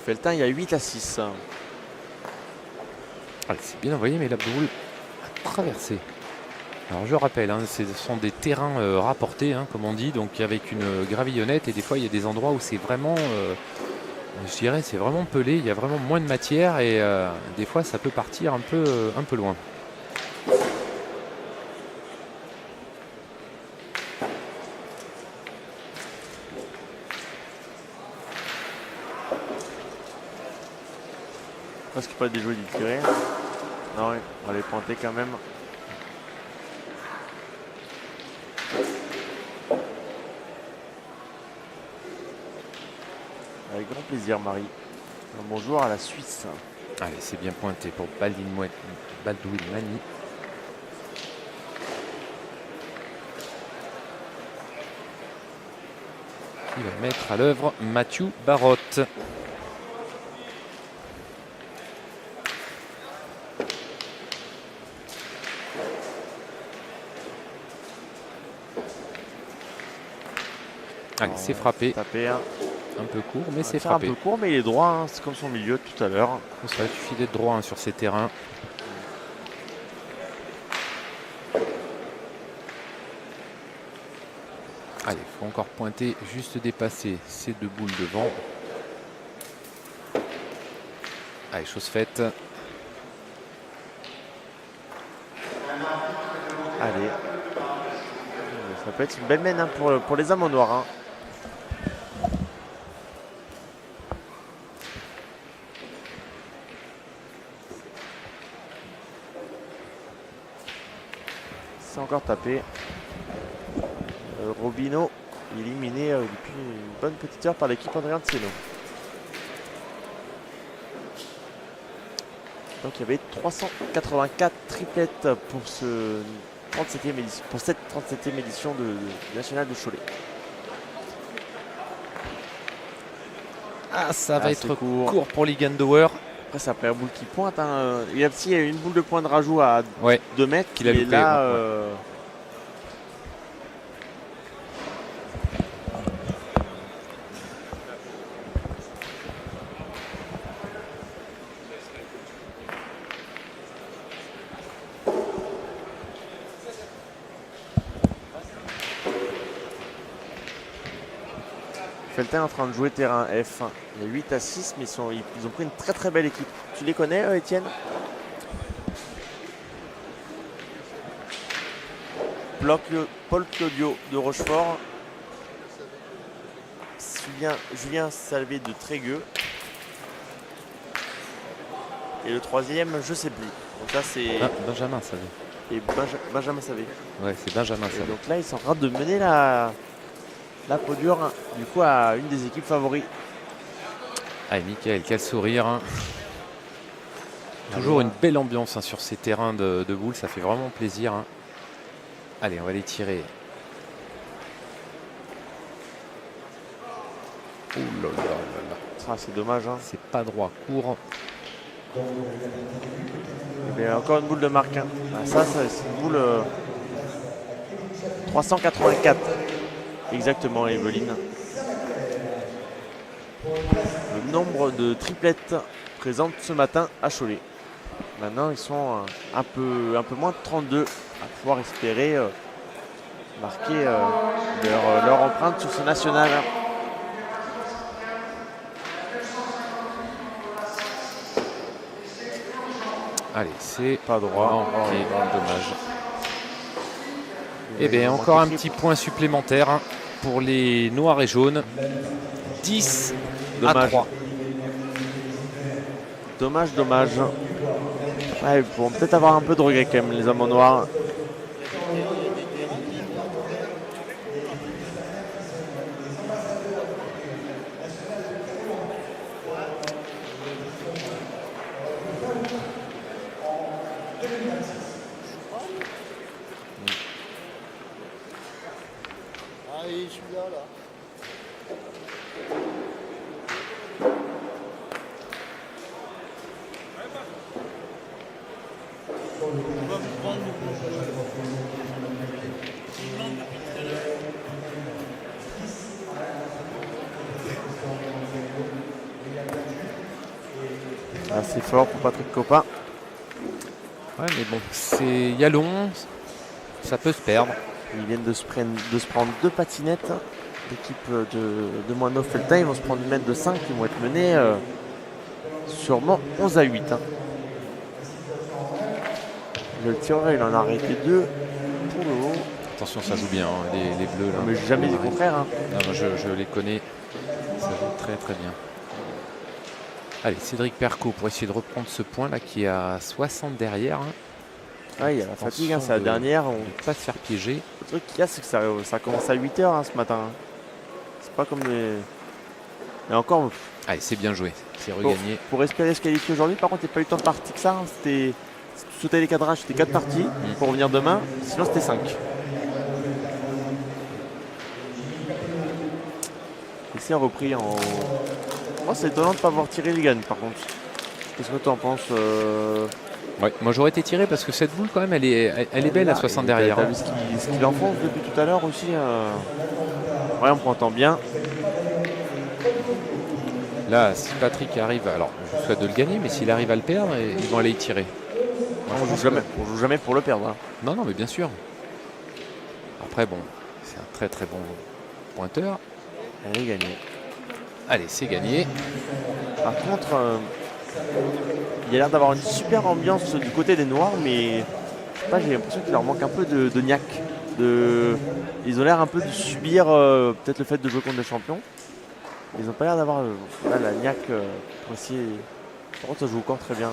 Feltin, il y a 8 à 6. C'est bien envoyé, mais la boule a traversé. Alors je rappelle, ce sont des terrains rapportés, comme on dit, donc avec une gravillonnette. Et des fois, il y a des endroits où c'est vraiment, je dirais, c'est vraiment pelé. Il y a vraiment moins de matière et des fois, ça peut partir un peu loin. Parce qu'il n'y a pas déjoué d'y tirer. Non, on va les pointer quand même. Avec grand plaisir, Marie. Un bonjour à la Suisse. Allez, c'est bien pointé pour Baldwin Mani. Il va mettre à l'œuvre Mathieu Barotte. Allez, c'est frappé. Un peu court, mais c'est frappé. Un peu court, mais il est droit. C'est comme son milieu tout à l'heure. Ça suffit d'être droit sur ces terrains. Allez, il faut encore pointer, juste dépasser ces deux boules devant. Allez, chose faite. Allez. Ça peut être une belle mène pour les hommes en noir. C'est encore tapé. Robino éliminé depuis une bonne petite heure par l'équipe André Tseno. Donc il y avait 384 triplettes pour cette 37e édition du National de Cholet. Ah, ça va être court pour Ligandauer. Après, c'est la première boule qui pointe. Hein. Il y a une boule de point de rajout à Ouais, 2 mètres. qu'il a Et loupé, là, ouais. Feltin est en train de jouer terrain F. Il y a 8 à 6, mais ils ont pris une très très belle équipe. Tu les connais, Étienne? Paul Claudio de Rochefort. Julien Salvé de Trégueux. Et le troisième, je sais plus. Donc là, c'est. Benjamin Savé. Et Benjamin Savé. Ouais, c'est Benjamin Savé. Donc là, ils sont en train de mener la Podure, du coup, à une des équipes favoris. Allez, Mickaël, quel sourire. Hein. Toujours une belle ambiance hein, sur ces terrains de boules, ça fait vraiment plaisir. Hein. Allez, on va les tirer. Ouh là là là là. Ah, c'est dommage. Hein. C'est pas droit, court. Et encore une boule de marque. Hein. Ah, ça c'est une boule 384. Exactement, Evelyne. Le nombre de triplettes présentes ce matin à Cholet. Maintenant, ils sont un peu moins de 32 à pouvoir espérer marquer leur empreinte sur ce national. Allez, c'est pas droit. Ok, dommage. Eh bien, encore un petit point supplémentaire hein, pour les noirs et jaunes. 10 à 3. Dommage. Ouais, ils pourront peut-être avoir un peu de regret quand même, les hommes en noir. Assez fort pour Patrick Coppa. Ouais, mais bon, c'est Yalon, ça peut se perdre. Ils viennent de se prendre 2 patinettes. L'équipe de Moineau Feltin, ils vont se prendre une mètre de 5, ils vont être menés sûrement 11 à 8. Hein. Le tireur, il en a arrêté 2 pour le haut. Attention, ça joue bien, hein, les bleus. Là. Mais j'ai jamais dit le contraire. Hein. Non, je les connais, ça joue très très bien. Allez, Cédric Percot pour essayer de reprendre ce point là qui est à 60 derrière. Hein. Ouais, il y a la fatigue, hein, c'est la dernière. On ne peut pas se faire piéger. Le truc qu'il y a, c'est que ça commence à 8 h hein, ce matin. Hein. C'est pas comme les. Et encore. Allez, c'est bien joué, c'est regagné. Pour espérer se qualifier aujourd'hui, par contre, il n'y a pas eu tant de parties que ça. Hein. C'était. Si tu sautais les cadrages, c'était 4 parties pour revenir demain. Sinon, c'était 5. Ici, on repris en. Moi, c'est étonnant de ne pas avoir tiré les gannes, par contre. Qu'est-ce que tu en penses Ouais, moi j'aurais été tiré parce que cette boule quand même elle est belle à 60 derrière. T'as vu ce qu'il enfonce depuis tout à l'heure aussi Ouais, on entend bien. Là, si Patrick arrive, alors je souhaite de le gagner, mais s'il arrive à le perdre, ils vont aller y tirer. On joue jamais pour le perdre. Hein. Non, mais bien sûr. Après, bon, c'est un très très bon pointeur. Elle est gagnée. Allez, c'est gagné. Par contre, il y a l'air d'avoir une super ambiance du côté des Noirs, mais j'ai l'impression qu'il leur manque un peu de niaque. Ils ont l'air un peu de subir peut-être le fait de jouer contre des champions. Ils n'ont pas l'air d'avoir la niaque pour essayer. Par contre, ça joue encore très bien.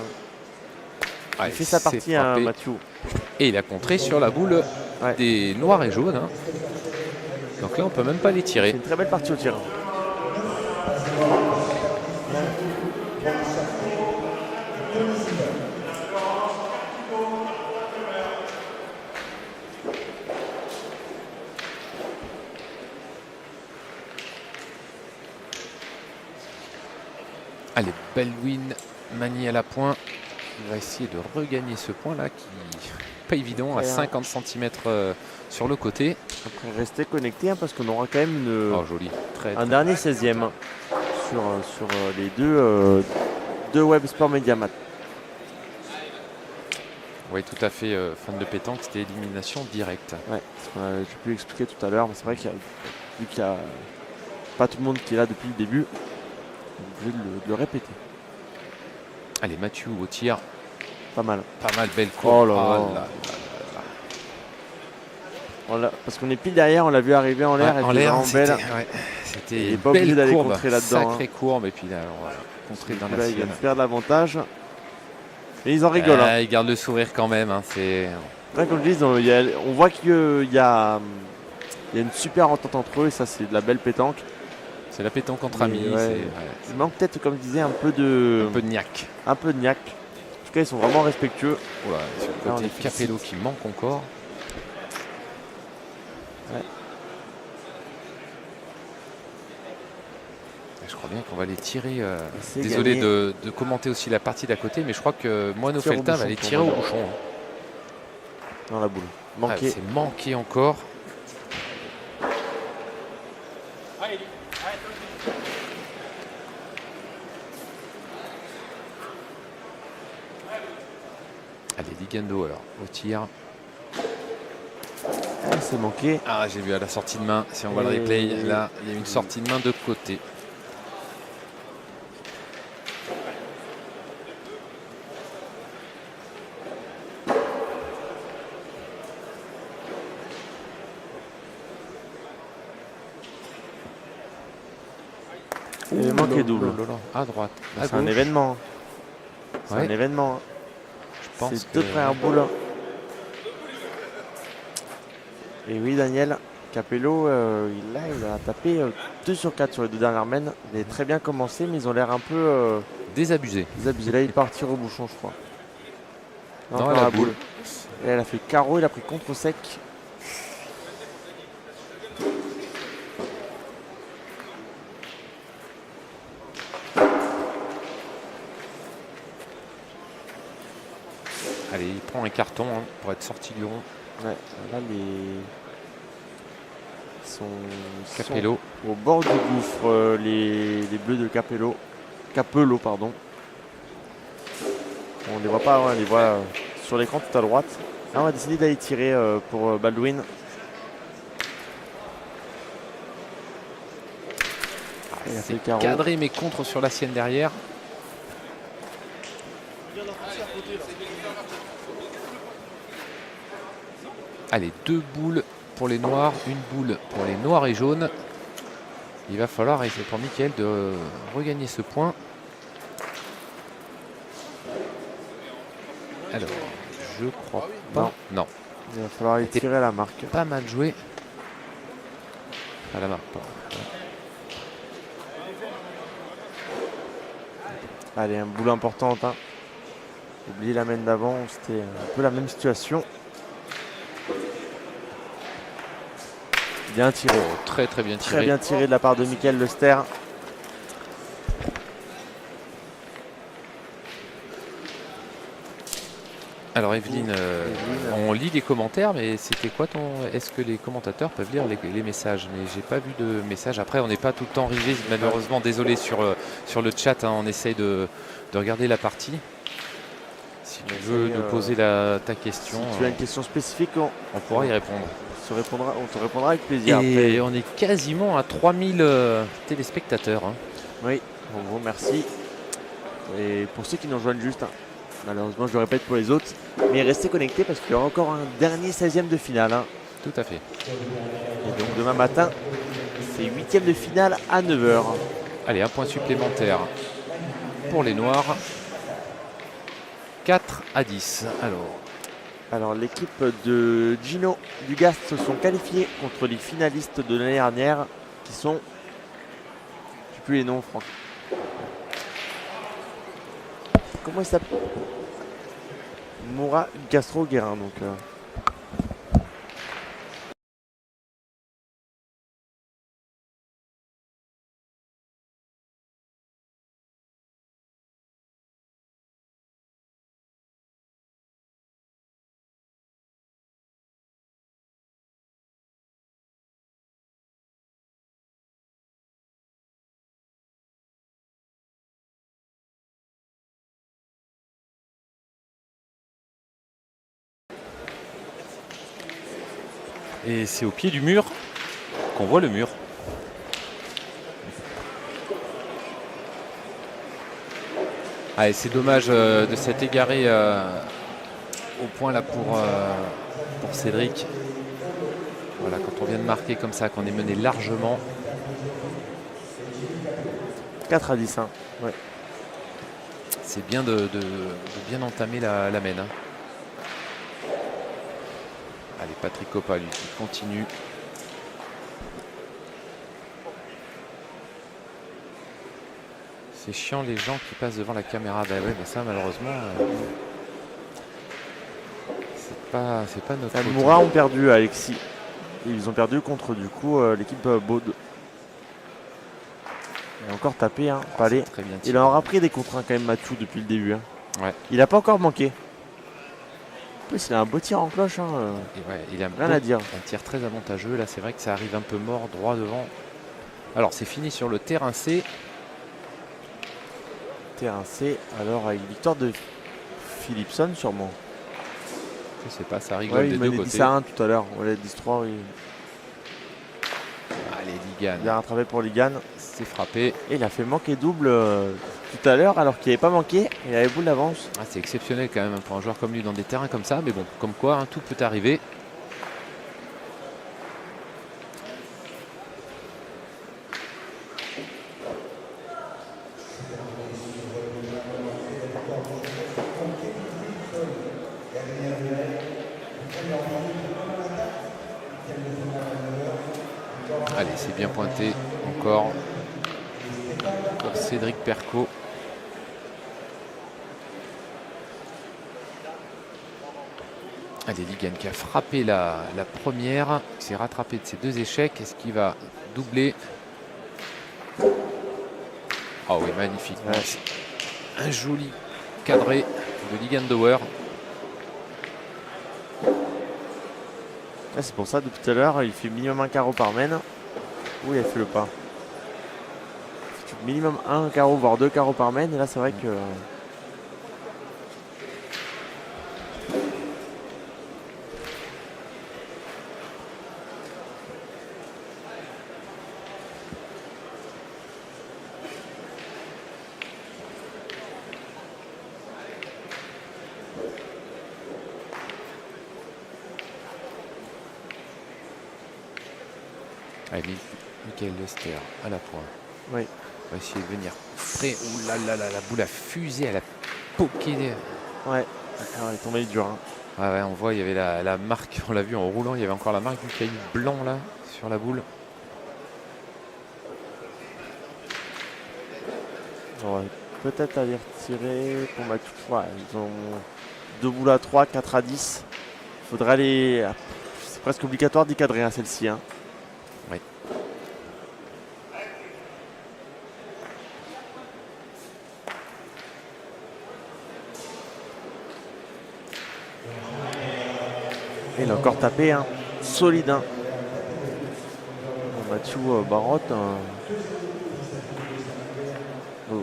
Il fait sa partie, hein, Mathieu. Et il a contré sur la boule des noirs et jaunes. Hein. Donc là, on peut même pas les tirer. C'est une très belle partie au tir. Allez, Baldwin Magny à la pointe. Il va essayer de regagner ce point là qui n'est pas évident à 50 cm sur le côté. Après rester connecté parce qu'on aura quand même joli. Un dernier 16e sur les deux Web Sport Mediamat. Oui, tout à fait, fan de pétanque, c'était élimination directe. Ouais, j'ai pu expliquer tout à l'heure, mais c'est vrai qu'il y a pas tout le monde qui est là depuis le début, on est obligé de le répéter. Allez, Mathieu au tir. Pas mal. Pas mal, belle course. Oh là là. Parce qu'on est pile derrière, on l'a vu arriver en l'air. En l'air, c'était une pas obligé belle d'aller courbe, contrer là-dedans. Sacrée courbe, et puis là, on va contrer dans la sienne. Ils viennent perdre l'avantage. Et ils en rigolent. Ils gardent le sourire quand même. C'est... Comme je dis, on voit qu'il y a une super entente entre eux, et ça, c'est de la belle pétanque. C'est la pétanque entre amis. Il manque peut-être, comme je disais, un peu de niaque. Un peu de niaque. En tout cas, ils sont vraiment respectueux. Voilà, sur le côté Capello qui manque encore. Ouais. Je crois bien qu'on va les tirer. Désolé de commenter aussi la partie d'à côté, mais je crois que Moineau Feltin va les tirer au bouchon. Dans la boule. Manqué. C'est manqué encore. Allez, Ligando alors, au tir. C'est manqué. J'ai vu à la sortie de main, si on voit le replay, là, il y a une sortie de main de côté. Il manquait double. À droite. C'est un événement. C'est un événement. Je pense c'est deux premières boules. Et oui, Daniel Capello, il a tapé 2 sur 4 sur les 2 dernières mènes. Il est très bien commencé, mais ils ont l'air un peu désabusés. Là, il part tir au bouchon, je crois. Non, la boule. Et elle a fait carreau, il a pris contre sec. Allez, il prend un carton pour être sorti du rond. Ouais, là, ils Capello. Au bord du gouffre, les bleus de Capello, pardon. On les voit pas, on les voit sur l'écran tout à droite. Là, on va décider d'aller tirer pour Baldwin. C'est cadré mais contre sur la sienne derrière. Allez, 2 boules pour les noirs, 1 boule pour les noirs et jaunes. Il va falloir essayer pour Mickaël de regagner ce point. Alors, je crois pas. Non. Il va falloir aller tirer à la marque. Pas mal joué. À la marque, pas. Allez, un boule importante. Oubliez la mène d'avant, c'était un peu la même situation. Bien tiré. Très très bien tiré. Très bien tiré de la part de Mickaël Lester. Alors Evelyne, on lit les commentaires, mais c'était quoi Est-ce que les commentateurs peuvent lire les messages? Mais j'ai pas vu de message. Après, on n'est pas tout le temps rivé, malheureusement. Désolé sur le chat. On essaye de regarder la partie. Si tu veux nous poser ta question. Si tu as une question spécifique, on pourra y répondre. On te répondra avec plaisir. Et on est quasiment à 3000 téléspectateurs. Oui, on vous remercie. Et pour ceux qui nous rejoignent juste, malheureusement je le répète pour les autres, mais restez connectés parce qu'il y aura encore un dernier 16e de finale. Tout à fait. Et donc demain matin, c'est 8e de finale à 9h. Allez, un point supplémentaire pour les noirs. 4-10. Alors l'équipe de Gino Dugast se sont qualifiés contre les finalistes de l'année dernière qui sont... Je ne sais plus les noms, Franck. Comment il s'appelle? Moura Castro Guérin. Donc, Et c'est au pied du mur qu'on voit le mur. Ah, c'est dommage de s'être égaré au point là pour Cédric. Voilà, quand on vient de marquer comme ça, qu'on est mené largement. 4-10. Hein. Ouais. C'est bien de bien entamer la main. Hein. Allez, Patrick Copa, lui, qui continue. C'est chiant les gens qui passent devant la caméra. Ben ouais, mais ça malheureusement, c'est pas notre faute. Moura ont perdu, Alexis. Ils ont perdu contre du coup l'équipe Baud. Il a encore tapé, hein, Palais. Très bien. Il aura pris des contraintes quand même, Mathieu, depuis le début. Hein. Ouais. Il n'a pas encore manqué. En plus, il a un beau tir en cloche. Hein. Ouais, il a rien à dire. Un tir très avantageux. Là, c'est vrai que ça arrive un peu mort, droit devant. Alors, c'est fini sur le terrain C. Terrain C. Alors, avec victoire de Philipson, sûrement. Je sais pas, ça rigole des deux côtés. 10 à 1 tout à l'heure. On l'a 10-3, oui. Allez, Ligan. Il a rattrapé pour Ligan. C'est frappé. Et il a fait manquer double tout à l'heure, alors qu'il n'avait pas manqué. Il avait boule d'avance. Ah, c'est exceptionnel quand même pour un joueur comme lui dans des terrains comme ça. Mais bon, comme quoi, hein, tout peut arriver. Allez, c'est bien pointé encore pour Cédric Percaud. Allez, Ligan qui a frappé la première, qui s'est rattrapé de ses deux échecs. Est-ce qu'il va doubler? Oh oui, magnifique. Ouais. Un joli cadré de Ligan Dauer. C'est pour ça, depuis tout à l'heure, il fait minimum un carreau par main. Oui, il a fait le pas. Minimum un carreau, voire 2 carreaux par main. Et là, c'est vrai que... Allez, Michael Lester à la pointe. Oui. On va essayer de venir frais. Ouh là là là, la boule a fusé, elle a poqué. Ouais, alors, il est tombé dur. Hein. Ah ouais, on voit, il y avait la marque, on l'a vu en roulant, il y avait encore la marque du caillou blanc là, sur la boule. Peut-être aller retirer pour Mathieu. Ouais, ils ont 2 boules à 3, 4 à 10. Il faudrait aller... C'est presque obligatoire d'y cadrer hein, celle-ci. Hein. Oui. Et il a encore tapé, hein. Solide. Hein. Mathieu Barotte. Ou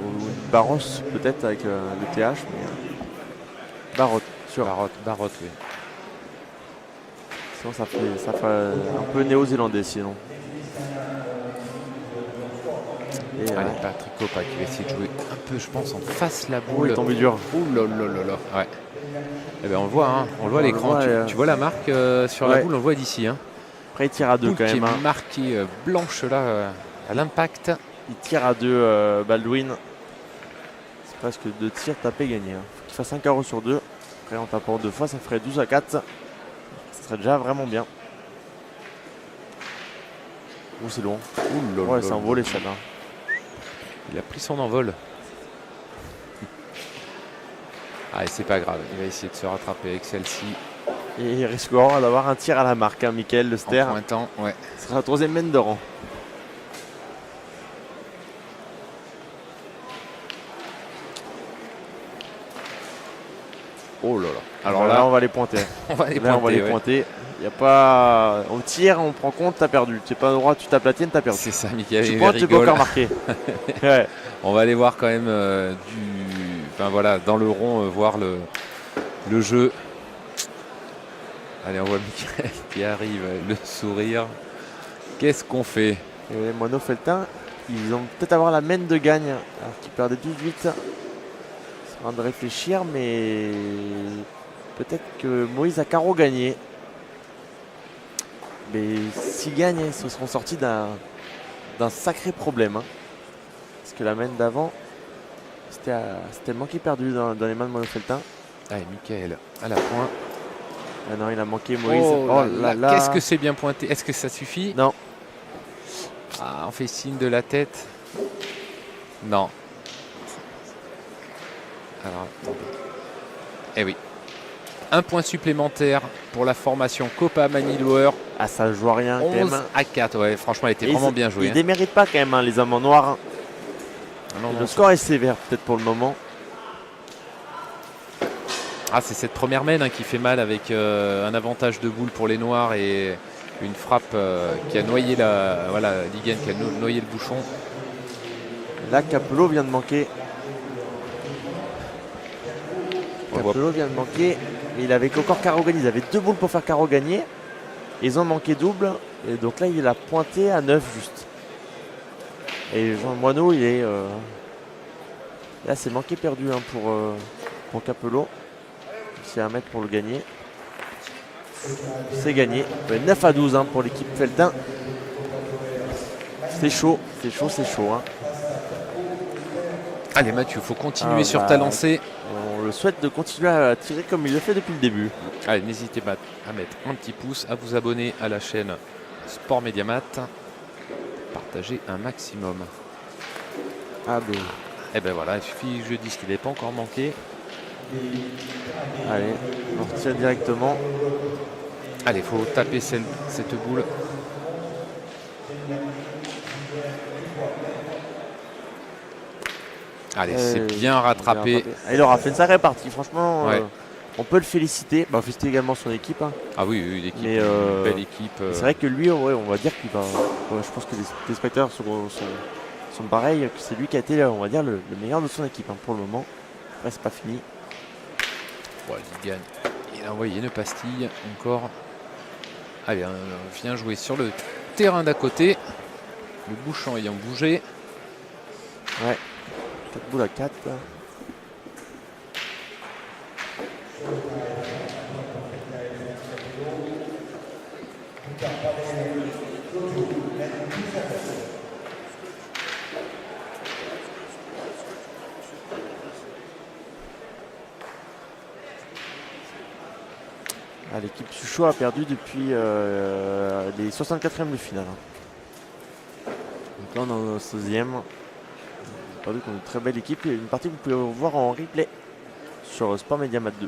Barros peut-être avec le TH. Mais... Barotte, sûr. Barotte, oui. Sinon ça fait un peu néo-zélandais sinon. Et allez, Patrick Copa qui va essayer de jouer un peu, je pense, en face la boule. Il est tombé dur. Ouh là là là là. Ouais. Eh ben on le voit, hein. On le voit à l'écran. Tu vois la marque sur la boule, on le voit d'ici. Hein. Après il tire à 2 quand même. Qui est marquée blanche là à l'impact. Il tire à 2 Baldwin. C'est presque 2 tirs tapés gagnés. Hein. Faut qu'il fasse un carreau sur 2. Après en tapant 2 fois ça ferait 12 à 4. Ça serait déjà vraiment bien. Oh c'est long. Ouh là ouais, là c'est envolé celle-là. Il a pris son envol. Ah, et c'est pas grave, il va essayer de se rattraper avec celle-ci. Et il risquera d'avoir un tir à la marque, hein, Michael Lester. En pointant, ouais. Ce sera la 3e main de rang. Oh là là. Alors là, on va les pointer. On va les pointer. Il y a pas. On tire, on prend compte, t'as perdu. Tu n'es pas droit, tu tapes la tienne, t'as perdu. C'est ça, Michael. Tu pointes, tu peux encore marquer. Ouais. On va aller voir quand même enfin voilà, dans le rond, voir le jeu. Allez, on voit Michael qui arrive, le sourire. Qu'est-ce qu'on fait? Et Moineau Felletin, ils vont peut-être avoir la main de gagne. Alors qu'ils perdaient 12-8. C'est en train de réfléchir, mais peut-être que Moïse a carreau gagné. Mais s'ils gagnent, ils se seront sortis d'un sacré problème. Hein. Parce que la main d'avant, c'était manqué perdu dans les mains de Moineau Felletin. Allez, Michael à la pointe. Ah non, il a manqué Moïse. Oh là là. Qu'est-ce que c'est bien pointé? Est-ce que ça suffit? Non. Ah, on fait signe de la tête. Non. Alors, attendez. Eh oui. Un point supplémentaire pour la formation Copa Manilauer. Ah, ça joue à rien quand même. 11-4. Ouais, franchement, elle était vraiment bien jouée. Ils déméritent pas quand même, hein, les hommes en noir. Le score est sévère peut-être pour le moment. Ah, c'est cette première main qui fait mal avec un avantage de boule pour les noirs et une frappe qui a noyé Ligan qui a noyé le bouchon. Là, Capello vient de manquer. Capello vient de manquer. Et il avait encore carreau gagné. Ils avaient 2 boules pour faire carreau gagné. Ils ont manqué double. Et donc là, il a pointé à 9 juste. Et Jean Moineau, il est. Là, c'est manqué perdu hein, pour Capello. C'est un mètre pour le gagner. C'est gagné. 9-12 hein, pour l'équipe Felletin. C'est chaud. C'est chaud, c'est chaud. Hein. Allez Mathieu, il faut continuer sur ta lancée. On le souhaite de continuer à tirer comme il le fait depuis le début. Allez, n'hésitez pas à mettre un petit pouce, à vous abonner à la chaîne Sport Mediamat. Partagez un maximum. Ah ben. Et ben voilà, il suffit que je dise qu'il n'est pas encore manqué. Allez, on retire directement. Allez, il faut taper cette boule. Allez, c'est bien rattrapé. Il aura fait une sacrée partie, franchement. Ouais. On peut le féliciter. Bah, féliciter également son équipe. Hein. Ah oui, l'équipe, mais une belle équipe. C'est vrai que lui, ouais, on va dire qu'il va. Je pense que les spectateurs sont pareils. Que c'est lui qui a été, on va dire, le meilleur de son équipe hein, pour le moment. Après, c'est pas fini. Bon, il gagne. Il a envoyé une pastille encore. Allez, on vient jouer sur le terrain d'à côté. Le bouchon ayant bougé. Ouais. 4 boules à 4. Ah, l'équipe Suchot a perdu depuis les 64e de finale. Donc là on est au 16e. On a perdu contre une très belle équipe. Il y a une partie que vous pouvez voir en replay sur Sport Mediamat 2.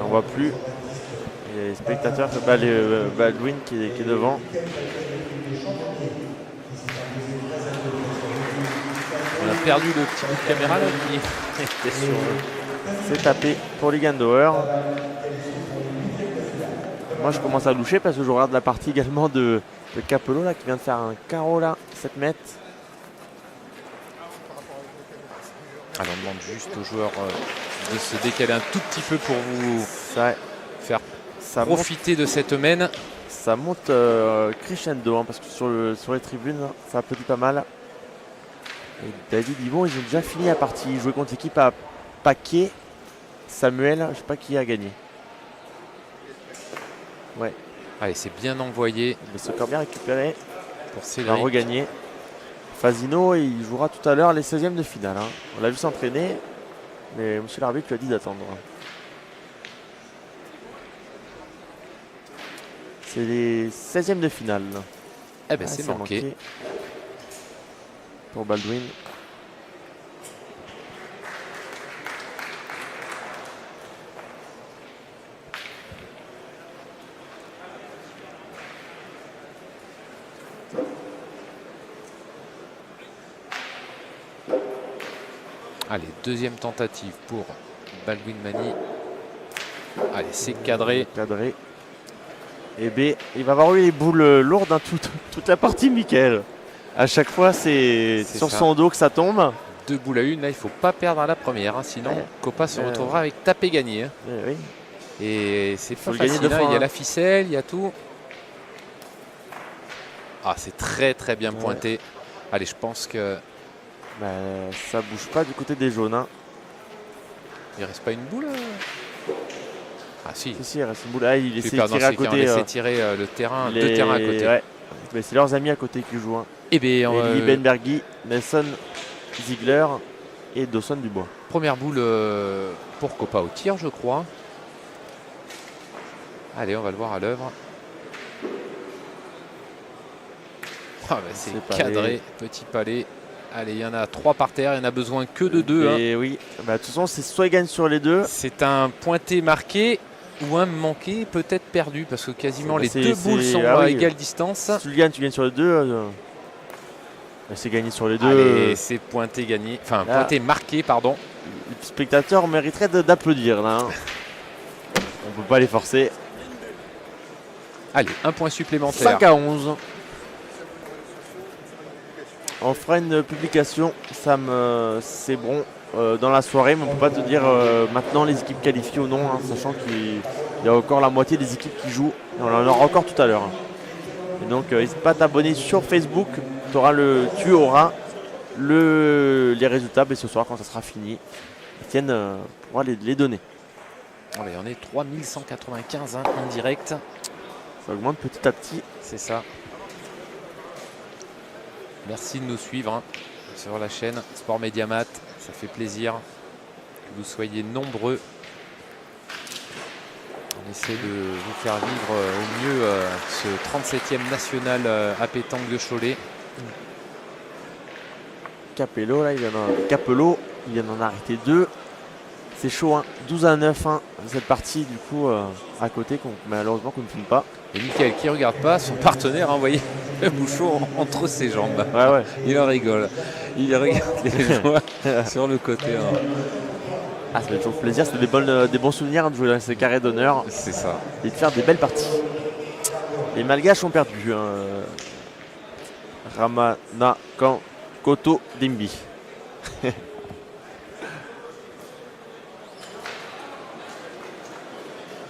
On voit plus. Il y a les spectateurs, Baldwin qui est devant. On a perdu le petit bout de caméra là, qui était sur. C'est tapé pour Ligandauer. Moi je commence à loucher parce que je regarde la partie également de Capello là, qui vient de faire un carreau là, 7 mètres. Alors on demande juste aux joueurs de se décaler un tout petit peu pour vous faire profiter de cette main. Ça monte crescendo hein, parce que sur les tribunes ça applaudit pas mal. Et David Yvon, ils ont déjà fini la partie. Ils jouaient contre l'équipe à Paquet. Samuel, je sais pas qui a gagné. Ouais. Allez, c'est bien envoyé. Mais c'est encore bien récupéré. Pour Cédric. Il va regagner. Fazino, il jouera tout à l'heure les 16e de finale. Hein. On l'a vu s'entraîner, mais monsieur l'arbitre lui a dit d'attendre. C'est les 16e de finale. Eh ben c'est manqué. Pour Baldwin. Allez, deuxième tentative pour Baldwin Mani. Allez, c'est cadré. Cadré. Et B, il va avoir eu les boules lourdes hein, toute la partie, Mickaël. À chaque fois, c'est sur son dos que ça tombe. 2 boules à 1, là, il ne faut pas perdre à la première. Hein, sinon, Copa se retrouvera avec tapé gagné. Hein. Oui. Et c'est pas le facile. gagner 2 fois, il y a la ficelle, il y a tout. Ah, c'est très très bien pointé. Allez, je pense que... ça bouge pas du côté des jaunes. Hein. Il reste pas une boule Ah si. Si, il reste une boule. Ah, il essaie de tirer à côté. On essaie de tirer le terrain, 2 terrains à côté. Ouais. Mais c'est leurs amis à côté qui jouent. Hein. Et bien, Eli Benberghi, Nelson Ziegler et Dawson Dubois. Première boule pour Copa au tir, je crois. Allez, on va le voir à l'œuvre. C'est cadré, petit palais. Allez, il y en a 3 par terre, il y en a besoin que de 2. Et oui, de toute façon, c'est soit il gagne sur les 2. C'est un pointé marqué ou un manqué, peut-être perdu, parce que quasiment les 2 boules sont à égale distance. Si tu gagnes sur les 2. C'est gagné sur les 2. Allez, c'est pointé gagné, enfin là, pointé marqué, pardon. Les spectateurs mériteraient d'applaudir là. Hein. On peut pas les forcer. Allez, un point supplémentaire. 5-11. On fera une publication, Sam, c'est bon, dans la soirée, mais on ne peut pas te dire maintenant les équipes qualifiées ou non, hein, sachant qu'il y a encore la moitié des équipes qui jouent. Et on en aura encore tout à l'heure. Hein. Et donc, n'hésite pas à t'abonner sur Facebook, tu auras les résultats ce soir quand ça sera fini. Étienne pourra les donner. Allez, on est 3195 hein, en direct. Ça augmente petit à petit. C'est ça. Merci de nous suivre hein, sur la chaîne Sport Mediamat. Ça fait plaisir que vous soyez nombreux. On essaie de vous faire vivre au mieux ce 37e national à pétanque de Cholet. Capello, là, il vient d'en arrêter 2. C'est chaud, hein. 12-9 hein, cette partie du coup à côté, malheureusement qu'on ne filme pas. Et Mickaël qui ne regarde pas son partenaire, hein, vous voyez le bouchon entre ses jambes. Ouais. Il en rigole. Il regarde les joueurs sur le côté. Hein. Ah, ça fait toujours plaisir, c'est des bons souvenirs de jouer dans ces carrés d'honneur. C'est ça. Et de faire des belles parties. Les Malgaches ont perdu. Hein. Ramana Koto Dimbi.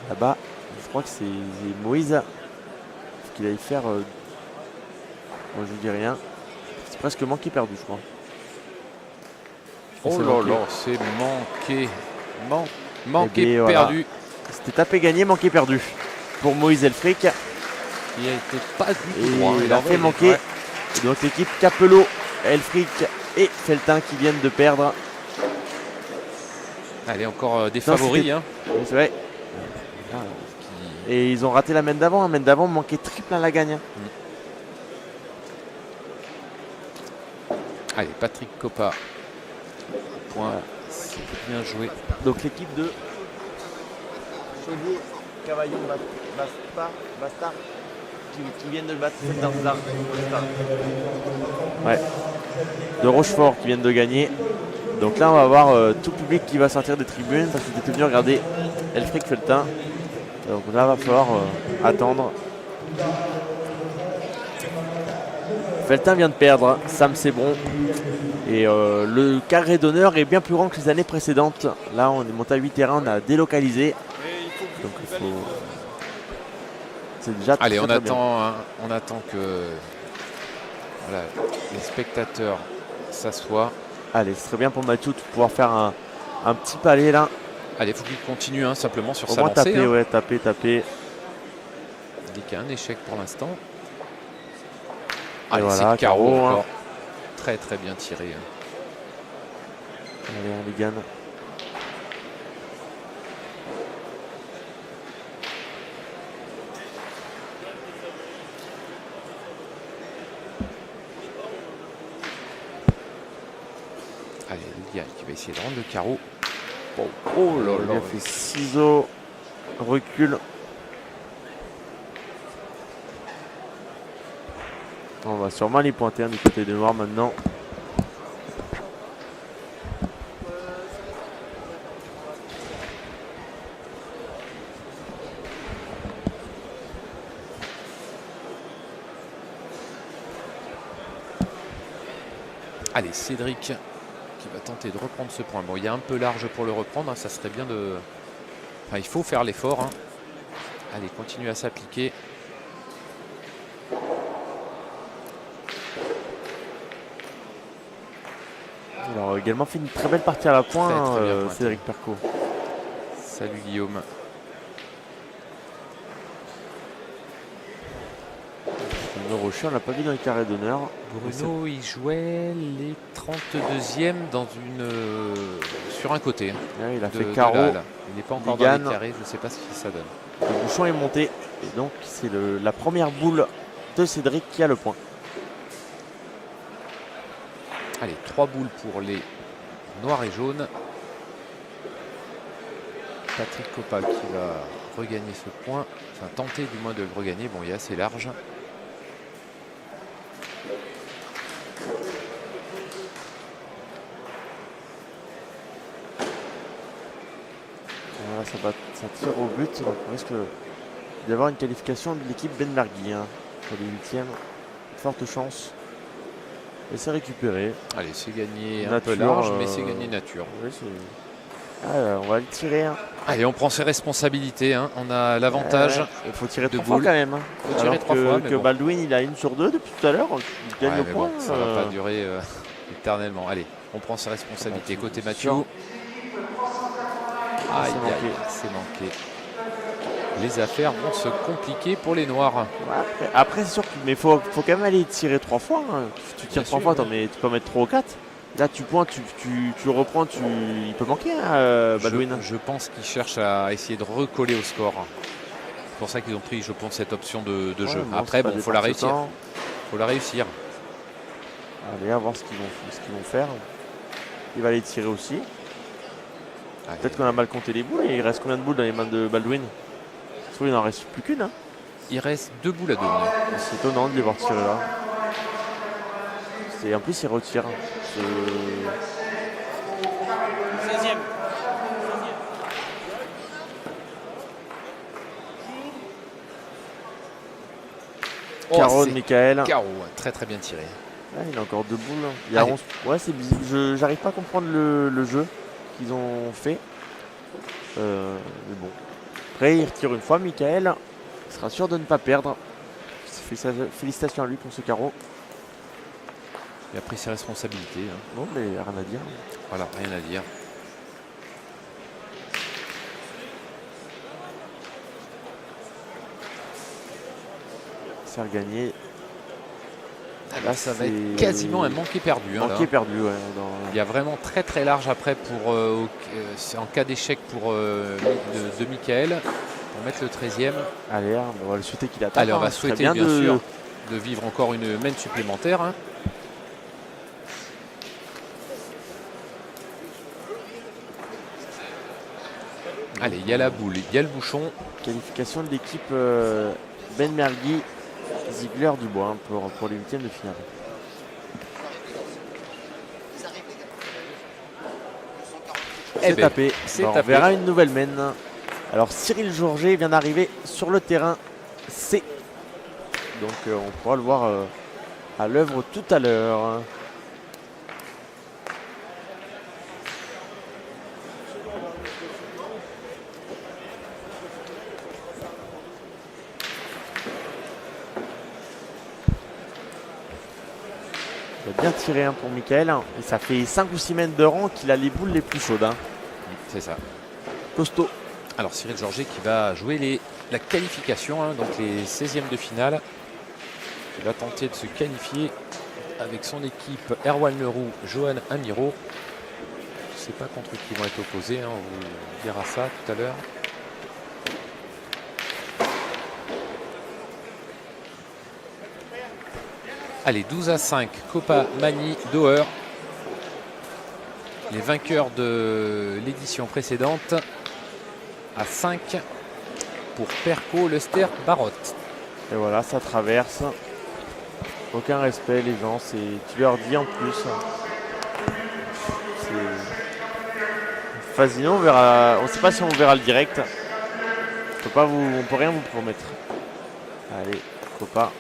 Là-bas, je crois que c'est Moïse qu'il allait faire. Moi je ne dis rien. C'est presque manqué perdu, je crois. Oh là là, c'est manqué perdu. Voilà. C'était tapé gagné, manqué perdu. Pour Moïse Elfric. Il n'était pas du tout droit. Il a fait manquer. Et donc l'équipe Capello, Elfric et Feltin qui viennent de perdre. Allez, encore des favoris. Hein. C'est vrai. Et ils ont raté la main d'avant. La main d'avant manquait triple à la gagne. Allez, Patrick Copa. Point. C'est bien joué. Donc l'équipe de Chaudier, Cavaillon, Bastard qui viennent de battre ouais. De Rochefort qui viennent de gagner. Donc là on va avoir tout le public qui va sortir des tribunes parce qu'ils étaient venus regarder Elfric Feltin. Donc là, il va falloir attendre. Feltin vient de perdre. Sam, c'est bon. Et le carré d'honneur est bien plus grand que les années précédentes. Là, on est monté à 8 terrains. On a délocalisé. Donc il faut... C'est déjà allez, très, on très attend. Hein, on attend que voilà, les spectateurs s'assoient. Allez, ce serait bien pour Mathieu de pouvoir faire un petit palais là. Allez, il faut qu'il continue hein, simplement sur au sa moins lancée. Taper, hein. ouais, taper. Il dit qu'il y a un échec pour l'instant. Allez, voilà, c'est carreau encore. Hein. Très très bien tiré. Hein. Allez, on les gagne. Allez, Liane qui va essayer de rendre le carreau. Oh là là. Il a fait ciseaux, recul. On va sûrement les pointer du côté des noirs maintenant. Allez, Cédric qui va tenter de reprendre ce point. Bon, il est un peu large pour le reprendre. Hein, ça serait bien de... Enfin, il faut faire l'effort. Hein. Allez, continue à s'appliquer. Il a également fait une très belle partie à la pointe, Très bien Cédric Percaud. Salut Guillaume. Bruno Rocher, on l'a pas vu dans les carrés d'honneur. Bruno, il jouait les 32e dans sur un côté. Ouais, il a fait de carreau. la halle. Il n'est pas encore dans Ligane. les carrés, je ne sais pas ce que ça donne. Le bouchon est monté. Et donc, c'est la première boule de Cédric qui a le point. Allez, 3 boules pour les noirs et jaunes. Patrick Copa qui va regagner ce point. Enfin, tenter du moins de le regagner. Bon, il est assez large. Voilà, ça tire au but. Donc on risque d'y avoir une qualification de l'équipe Ben Mergui hein, pour les huitièmes. Forte chance. Et c'est récupéré. Allez, c'est gagné un Nature, peu large, mais c'est gagné nature. Oui, on va le tirer. Hein. Allez, on prend ses responsabilités. Hein. On a l'avantage. Il faut tirer de 3 fois boules. quand même. Hein. Il faut tirer 3 fois. Mais que bon. Baldwin, il a 1 sur 2 depuis tout à l'heure. Il gagne Ouais, le mais point. bon, ça ne va pas durer éternellement. Allez, on prend ses responsabilités. Côté Mathieu. Aïe, aïe, c'est manqué. Les affaires vont se compliquer pour les Noirs. Ouais, après c'est sûr qu'il faut quand même aller tirer 3 fois. Hein. Tu tires 3 fois, tu peux en mettre 3 ou 4. Là tu pointes, tu reprends, il peut manquer Baldwin. Je pense qu'ils cherchent à essayer de recoller au score. C'est pour ça qu'ils ont pris, je pense, cette option de jeu. Bon, après, il faut la réussir. Faut la réussir. Allez, à voir ce qu'ils vont faire. Il va les tirer aussi. Peut-être qu'on a mal compté les boules. Il reste combien de boules dans les mains de Baldwin? Il n'en reste plus qu'une. Hein. Il reste 2 boules à donner. C'est étonnant de les voir tirer là. En plus, il retire. 16e. Carreau de Michael. Carreau, très très bien tiré. Ah, il a encore 2 boules. Il y a 11. Ouais, c'est bizarre. J'arrive pas à comprendre le jeu qu'ils ont fait. Mais bon. Après, il retire une fois, Michael. Il sera sûr de ne pas perdre. Félicitations à lui pour ce carreau. Il a pris ses responsabilités. Hein. Non, mais rien à dire. Voilà, rien à dire. Faire gagner. Là, ça va être quasiment un manqué perdu. Hein, manqué perdu, ouais. Il y a vraiment très très large après en cas d'échec de Michael pour mettre le 13e. Allez, on va le souhaiter qu'il attaque. Allez, on va souhaiter bien sûr de vivre encore une main supplémentaire. Hein. Allez, il y a la boule, il y a le bouchon. Qualification de l'équipe Ben Mergui, Ziegler Dubois hein, pour les huitièmes de finale. C'est tapé. On verra une nouvelle main. Alors Cyril Georget vient d'arriver sur le terrain C. Donc on pourra le voir à l'œuvre tout à l'heure. Il a bien tiré hein, pour Michael. Et ça fait 5 ou 6 mètres de rang qu'il a les boules les plus chaudes. Hein. C'est ça. Costaud. Alors Cyril Georget qui va jouer la qualification, hein, donc les 16e de finale. Il va tenter de se qualifier avec son équipe Erwan Leroux, Johan Amiro. Je ne sais pas contre qui vont être opposés, hein, on vous dira ça tout à l'heure. Allez, 12-5, Copa, Mani, Doher. Les vainqueurs de l'édition précédente à 5 pour Perco, Lester, Barotte. Et voilà, ça traverse. Aucun respect, les gens. Tu leur dis en plus. Fasino, on verra. On ne sait pas si on verra le direct. On peut rien vous promettre. Allez, Copa.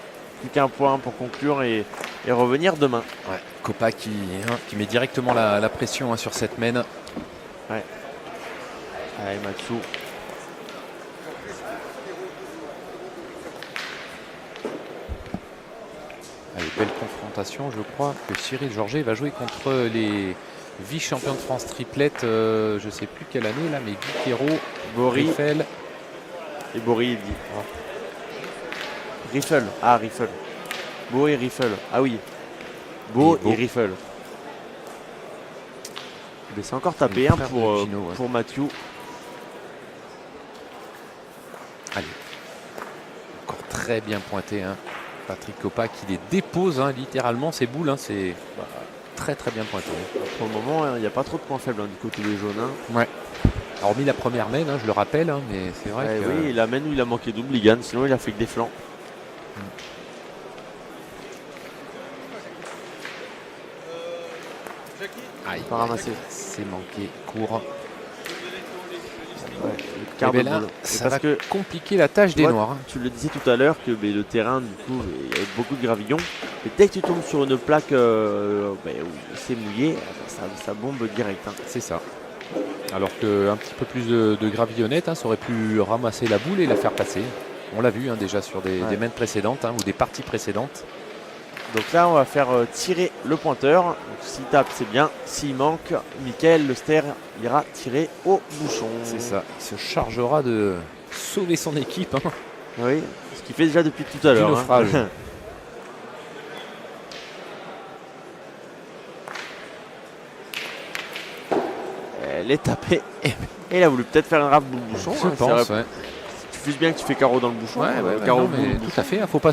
Plus qu'un point pour conclure et et revenir demain. Ouais. Copa qui met directement la pression sur cette mène. Ouais. Allez, Matsu. Allez, belle confrontation. Je crois que Cyril Georget va jouer contre les vice-champions de France triplette. Je ne sais plus quelle année là, mais Guy Quérault, Boris Riffel. et Boris, il dit. Riffel. Ah, Riffel. Beau et Riffel. Ah oui. Beau et Riffel. Mais c'est encore tapé hein, pour Mathieu. Allez. Encore très bien pointé. Hein. Patrick Copa qui les dépose littéralement ces boules. Hein, c'est très très bien pointé. Pour le moment, il n'y a pas trop de points faibles du côté des jaunes. Ouais. Hormis la première main, je le rappelle, mais c'est vrai que... Oui, la main où il a manqué double, il gagne. Sinon, il a fait que des flancs. Aïe, pas ramassé. C'est manqué, court. Ouais, Et bien là, ça va compliquer la tâche des Noirs. Tu le disais tout à l'heure que le terrain, du coup, il y a beaucoup de gravillons. Et dès que tu tombes sur une plaque où c'est mouillé, ça bombe direct. Hein. C'est ça. Alors qu'un petit peu plus de gravillonnette, ça aurait pu ramasser la boule et la faire passer. On l'a vu déjà sur des mains précédentes ou des parties précédentes. Donc là, on va faire tirer le pointeur. S'il tape, c'est bien. S'il manque, Mickaël Lester ira tirer au bouchon. C'est ça. Il se chargera de sauver son équipe. Hein. Oui, ce qu'il fait déjà depuis tout à l'heure. Hein. Elle est tapée. Et il a voulu peut-être faire un rafle boule bouchon. Je pense, Tu fuses bien que tu fais carreau dans le bouchon. Carreau mais tout à fait. Faut pas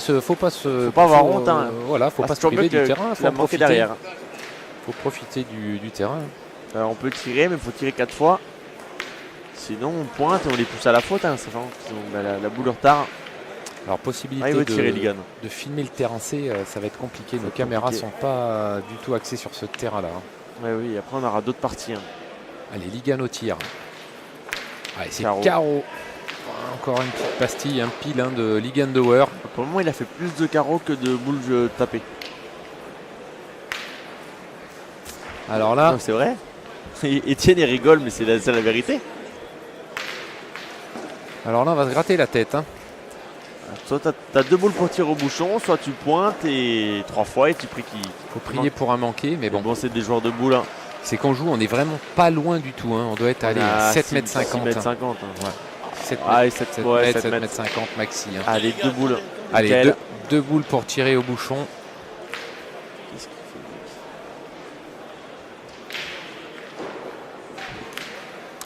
avoir honte. Hein. Voilà, faut pas se priver du terrain. Faut profiter derrière. Faut profiter du terrain. Alors, on peut tirer, mais il faut tirer 4 fois. Sinon, on pointe et on les pousse à la faute. Hein, sachant qu'ils ont la boule en retard. Alors, possibilité de filmer le terrain C, ça va être compliqué. Nos caméras ne sont pas du tout axées sur ce terrain-là. Oui, après, on aura d'autres parties. Hein. Allez, Ligan au tir. Allez, c'est carreau. Encore une petite pastille, un pile de Ligan Dower. Pour le moment, il a fait plus de carreaux que de boules tapées. Alors là, c'est vrai. Étienne, il rigole, mais c'est la vérité. Alors là, on va se gratter la tête. Hein. Soit tu as 2 boules pour tirer au bouchon, soit tu pointes et 3 fois et tu pries qu'il faut prier pour un manqué. Mais bon, c'est des joueurs de boules. Hein. C'est qu'on joue, on est vraiment pas loin du tout. Hein. On doit être à 7,50 m. 7,50 m. 7 m 50 maxi. Hein. Allez, 2 boules. Allez, deux boules pour tirer au bouchon.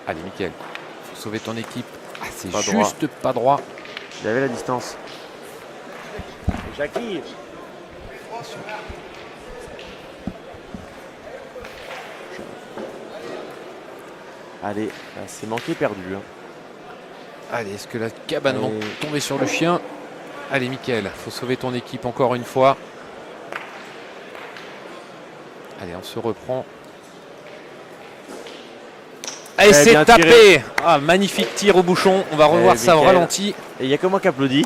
Allez, Mickaël, il faut sauver ton équipe. Ah, c'est juste pas droit. Il avait la distance. Jackie. Allez, c'est manqué, perdu. Hein. Allez, est-ce que la cabane va tomber sur le chien? Allez, Mickaël, il faut sauver ton équipe encore une fois. Allez, on se reprend. Et c'est tapé. Ah, magnifique tir au bouchon. On va revoir ça au ralenti. Et il n'y a que moi qui applaudis.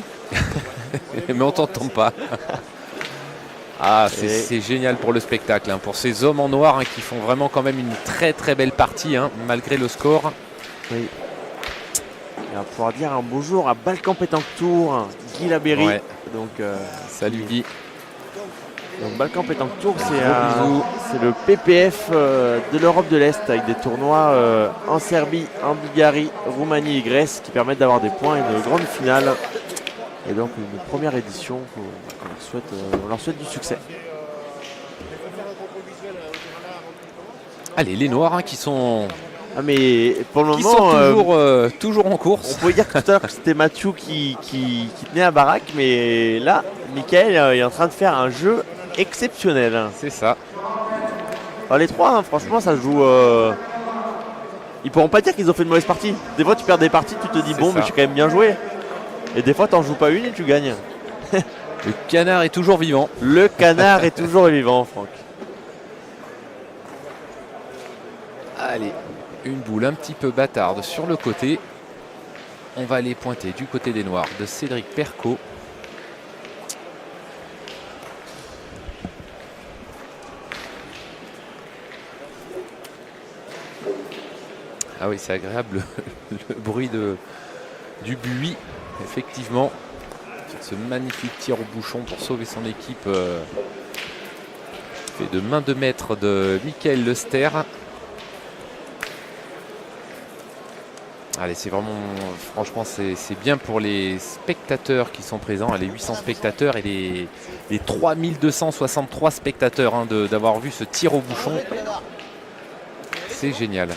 Mais on t'entend pas. Ah, c'est génial pour le spectacle. Hein, pour ces hommes en noir qui font vraiment quand même une très très belle partie, malgré le score. Oui. Et on va pouvoir dire un bonjour à Balkan Pétanque Tour, Guy Labéry. Ouais. Donc, salut Guy. Donc Balkan Pétanque Tour, c'est le PPF de l'Europe de l'Est avec des tournois en Serbie, en Bulgarie, Roumanie et Grèce qui permettent d'avoir des points et une grande finale. Et donc une première édition on leur souhaite du succès. Allez, les Noirs qui sont... Ah mais pour le moment, sont toujours en course. On pouvait dire que tout à l'heure que c'était Mathieu qui tenait la baraque, mais là, Mickaël est en train de faire un jeu exceptionnel. C'est ça. Alors, les trois, franchement, ça joue. Ils pourront pas dire qu'ils ont fait une mauvaise partie. Des fois, tu perds des parties, tu te dis bon, mais j'ai quand même bien joué. Et des fois, t'en joues pas une et tu gagnes. Le canard est toujours vivant. Le canard est toujours vivant, Franck. Allez, une boule un petit peu bâtarde sur le côté. On va aller pointer du côté des Noirs de Cédric Percot. Ah oui, c'est agréable le bruit du buis, effectivement. Sur ce magnifique tir au bouchon pour sauver son équipe. Fait de main de maître de Michael Lester. Allez, c'est vraiment, franchement, c'est bien pour les spectateurs qui sont présents, les 800 spectateurs et les 3263 spectateurs hein, d'avoir vu ce tir au bouchon. C'est génial.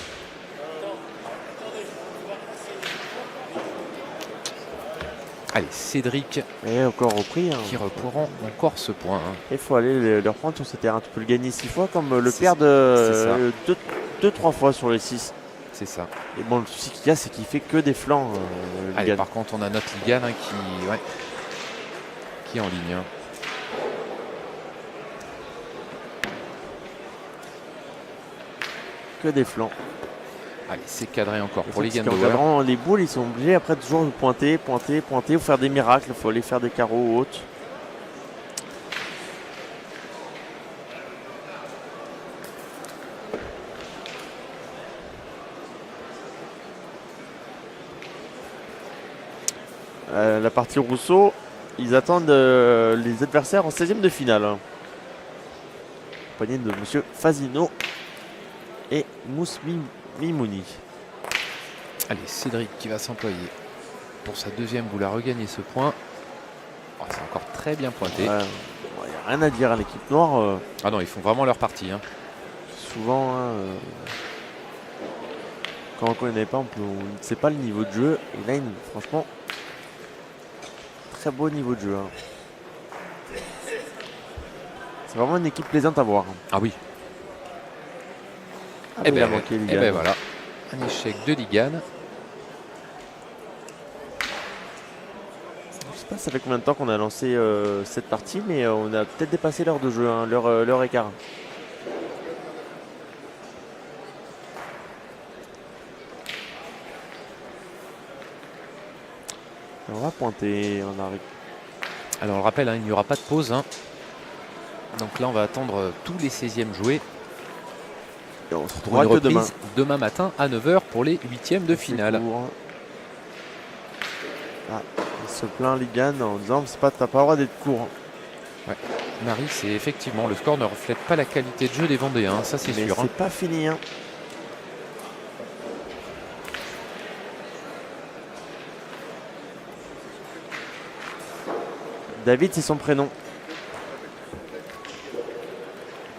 Allez, Cédric Et encore repris. qui reprend encore ce point. Hein. Il faut aller le reprendre sur ce terrain. Tu peux le gagner 6 fois comme le C'est perdre ça. 2-3 fois sur les 6. C'est ça. Et bon, le souci qu'il y a, c'est qu'il fait que des flancs. Allez, Ligan. par contre, on a notre Ligan hein, qui est en ligne. Hein. Que des flancs. Allez, c'est cadré encore Et pour les c'est Gandower. qu'en cadrant les boules, ils sont obligés après toujours de pointer, ou faire des miracles. Il faut aller faire des carreaux hautes. La partie Rousseau, ils attendent les adversaires en 16e de finale. Accompagné de monsieur Fazino et Mousse Mimouni. Allez, Cédric qui va s'employer pour sa deuxième boule à regagner ce point. Oh, c'est encore très bien pointé. Il n'y a rien à dire à l'équipe noire. Ah non, ils font vraiment leur partie. Hein. Souvent, quand on ne connaît pas, on ne sait pas le niveau de jeu. Et là, franchement, très beau niveau de jeu. Hein. C'est vraiment une équipe plaisante à voir. Ah oui. Ah, Et mais il a ben manqué Ligan. ben voilà. Un échec de Ligan. Je sais pas ça fait combien de temps qu'on a lancé cette partie, mais on a peut-être dépassé l'heure de jeu, hein, l'heure écart. On va pointer, on arrive. Alors on le rappelle, hein, il n'y aura pas de pause. Hein. Donc là, on va attendre tous les 16e joués. Et on se Pour retrouvera une que demain. reprise demain matin à 9 h pour les 8e de finale. Ah, il se plaint Ligan en disant t'as pas le droit d'être court. Marie, c'est effectivement, le score ne reflète pas la qualité de jeu des Vendéens, ça c'est Mais sûr. c'est Hein. pas fini. Hein. David, c'est son prénom.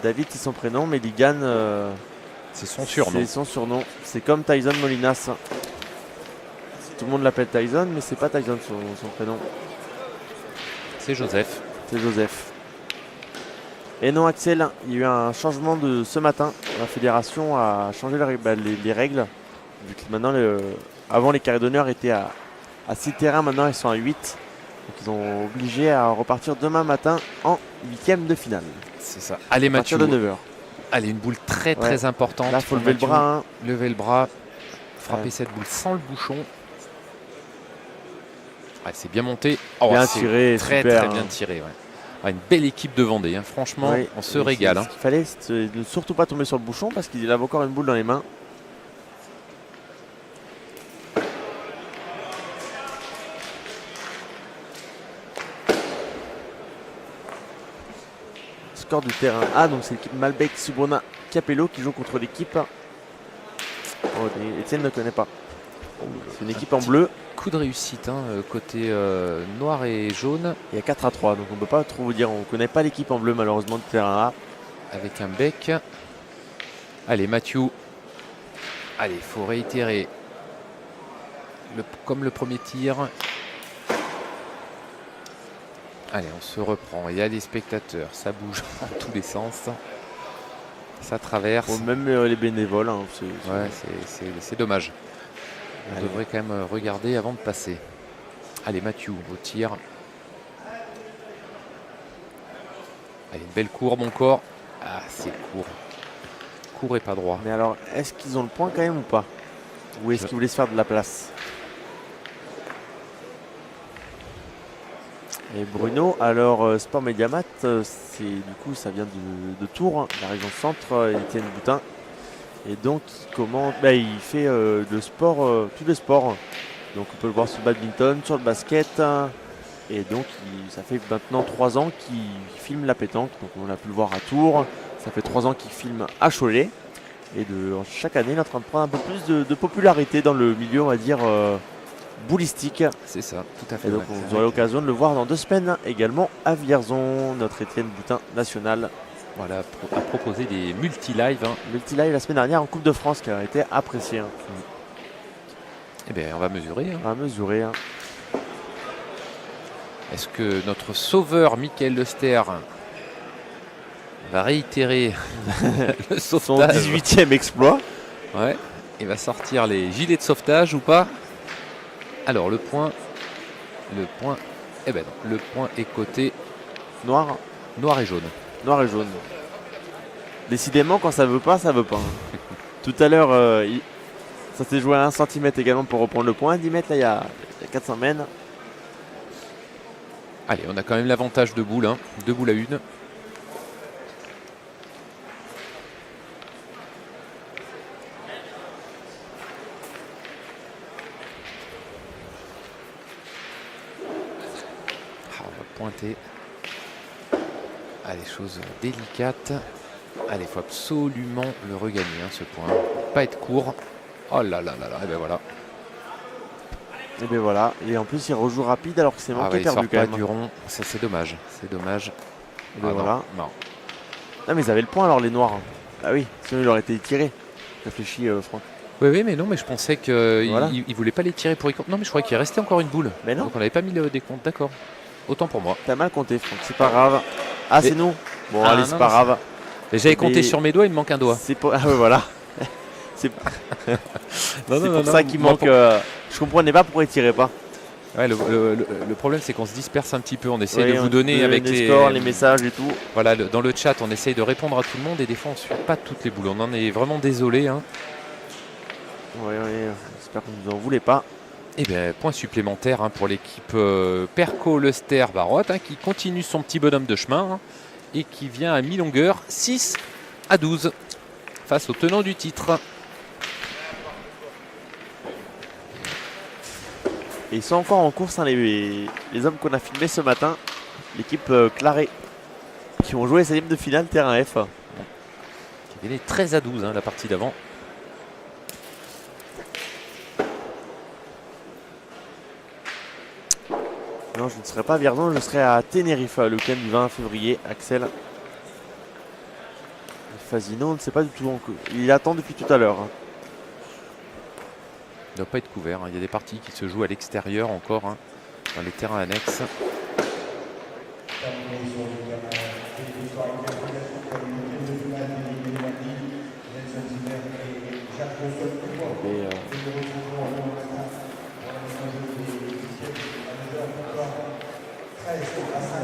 David, c'est son prénom, mais Ligan, C'est son surnom. c'est son surnom. C'est comme Tyson Molinas. Tout le monde l'appelle Tyson, mais c'est pas Tyson son prénom. C'est Joseph. C'est Joseph. Et non, Axel, il y a eu un changement de ce matin. La fédération a changé les règles. Vu que maintenant, avant, les carrés d'honneur étaient à 6 terrains, maintenant ils sont à 8. Donc ils ont obligé à repartir demain matin en 8e de finale. C'est ça. Allez À partir Mathieu. de 9h. Allez, une boule très importante. Là, il faut pour lever le Mathieu. bras. Hein. Lever le bras. Frapper Ouais. cette boule sans le bouchon. Ah, c'est bien monté. Oh, Bien c'est tiré, très super, bien hein. tiré. Ouais. Ah, une belle équipe de Vendée. Hein. Franchement, Ouais. on se Et régale. Ce Hein. qu'il fallait, c'est de ne surtout pas tomber sur le bouchon parce qu'il avait encore une boule dans les mains. Score du terrain A, donc c'est l'équipe Malbec Subrona Capello qui joue contre l'équipe. Étienne ne connaît pas. C'est une équipe en bleu. Coup de réussite hein, côté noir et jaune Il y a 4-3, donc on ne peut pas trop vous dire. On ne connaît pas l'équipe en bleu malheureusement du terrain A. avec un bec. Allez Mathieu. Allez, il faut réitérer. Comme le premier tir. Allez, on se reprend. Il y a des spectateurs. Ça bouge dans tous les sens. Ça traverse. Bon, même les bénévoles. Hein, Ouais, c'est dommage. On Allez. devrait quand même regarder avant de passer. Allez, Mathieu, au tir. Allez, une belle courbe encore. Ah, c'est court. Court et pas droit. Mais alors, est-ce qu'ils ont le point quand même ou pas? Ou est-ce qu'ils voulaient se faire de la place? Et Bruno, alors Sport Mediamat, du coup ça vient de Tours, la région centre, Étienne Boutin. Et donc il fait le sport, tous les sports. Donc on peut le voir sur le badminton, sur le basket. Et donc ça fait maintenant 3 ans qu'il filme la pétanque. Donc on a pu le voir à Tours. Ça fait 3 ans qu'il filme à Cholet. Et chaque année il est en train de prendre un peu plus de popularité dans le milieu, on va dire, boulistique. C'est ça, tout à fait. Et donc ouais. vous aurez l'occasion de le voir dans 2 semaines également à Vierzon, notre Étienne Boutin national. Voilà, à proposer des multi-live. Hein. Multi-live la semaine dernière en Coupe de France qui a été apprécié. Eh bien, on va mesurer. Hein. À mesurer. Est-ce que notre sauveur, Michael Lester, va réitérer le Son sauvetage 18e exploit. Ouais, il va sortir les gilets de sauvetage ou pas? Alors, le point, eh ben non, le point est coté Noir noir et jaune. et jaune. Décidément, quand ça veut pas, ça veut pas. Tout à l'heure, ça s'est joué à 1 cm également pour reprendre le point. 10 mètres, là, il y a 400 mètres. Allez, on a quand même l'avantage de boules, hein. 2 boules à 1. On va pointer. Allez, chose délicate. Allez, il faut absolument le regagner, hein, ce point. Pas être court. Oh là là là là, et ben voilà. Et bien voilà. Et en plus, il rejoue rapide alors que c'est manqué Ouais, il sort perdu quand pas même. du rond, c'est dommage. C'est dommage. Et ben voilà. Non. Non, mais ils avaient le point alors, les noirs. Ah oui, sinon il aurait été tiré. Réfléchis, Franck. Oui, mais non, mais je pensais qu'il Voilà. il voulait pas les tirer pour y compte. Non, mais je croyais qu'il restait encore une boule. Mais non. Donc on n'avait pas mis le décompte, d'accord. Autant pour moi. T'as mal compté, Franck. C'est pas grave. Ah, c'est nous. Bon, Ah, allez, non, c'est non, pas grave. Et j'avais compté sur mes doigts, il me manque un doigt. C'est pour... Ah ouais, voilà. C'est Non, pour ça qu'il manque. Je comprenais pas pourquoi il tirait pas. Ouais, le problème, c'est qu'on se disperse un petit peu. On essaye Oui, de on vous donner donne avec les scores, les messages et tout. Voilà, dans le chat, on essaye de répondre à tout le monde et des fois, on ne suit pas toutes les boules. On en est vraiment désolé. Hein. Oui, j'espère que vous en voulez pas. Et bien, point supplémentaire hein, pour l'équipe Perco Lester Barotte qui continue son petit bonhomme de chemin hein, et qui vient à mi-longueur 6-12 face au tenant du titre. Et ils sont encore en course, hein, les hommes qu'on a filmés ce matin. L'équipe Claré qui ont joué 16e de finale terrain F. Qui venait 13-12 hein, la partie d'avant. Non, je ne serai pas à Vierzon, je serai à Tenerife le week-end du 20 février. Axel Fazino, on ne sait pas du tout encore. Il attend depuis tout à l'heure. Hein. Il ne doit pas être couvert. Hein. Il y a des parties qui se jouent à l'extérieur encore, hein, dans les terrains annexes.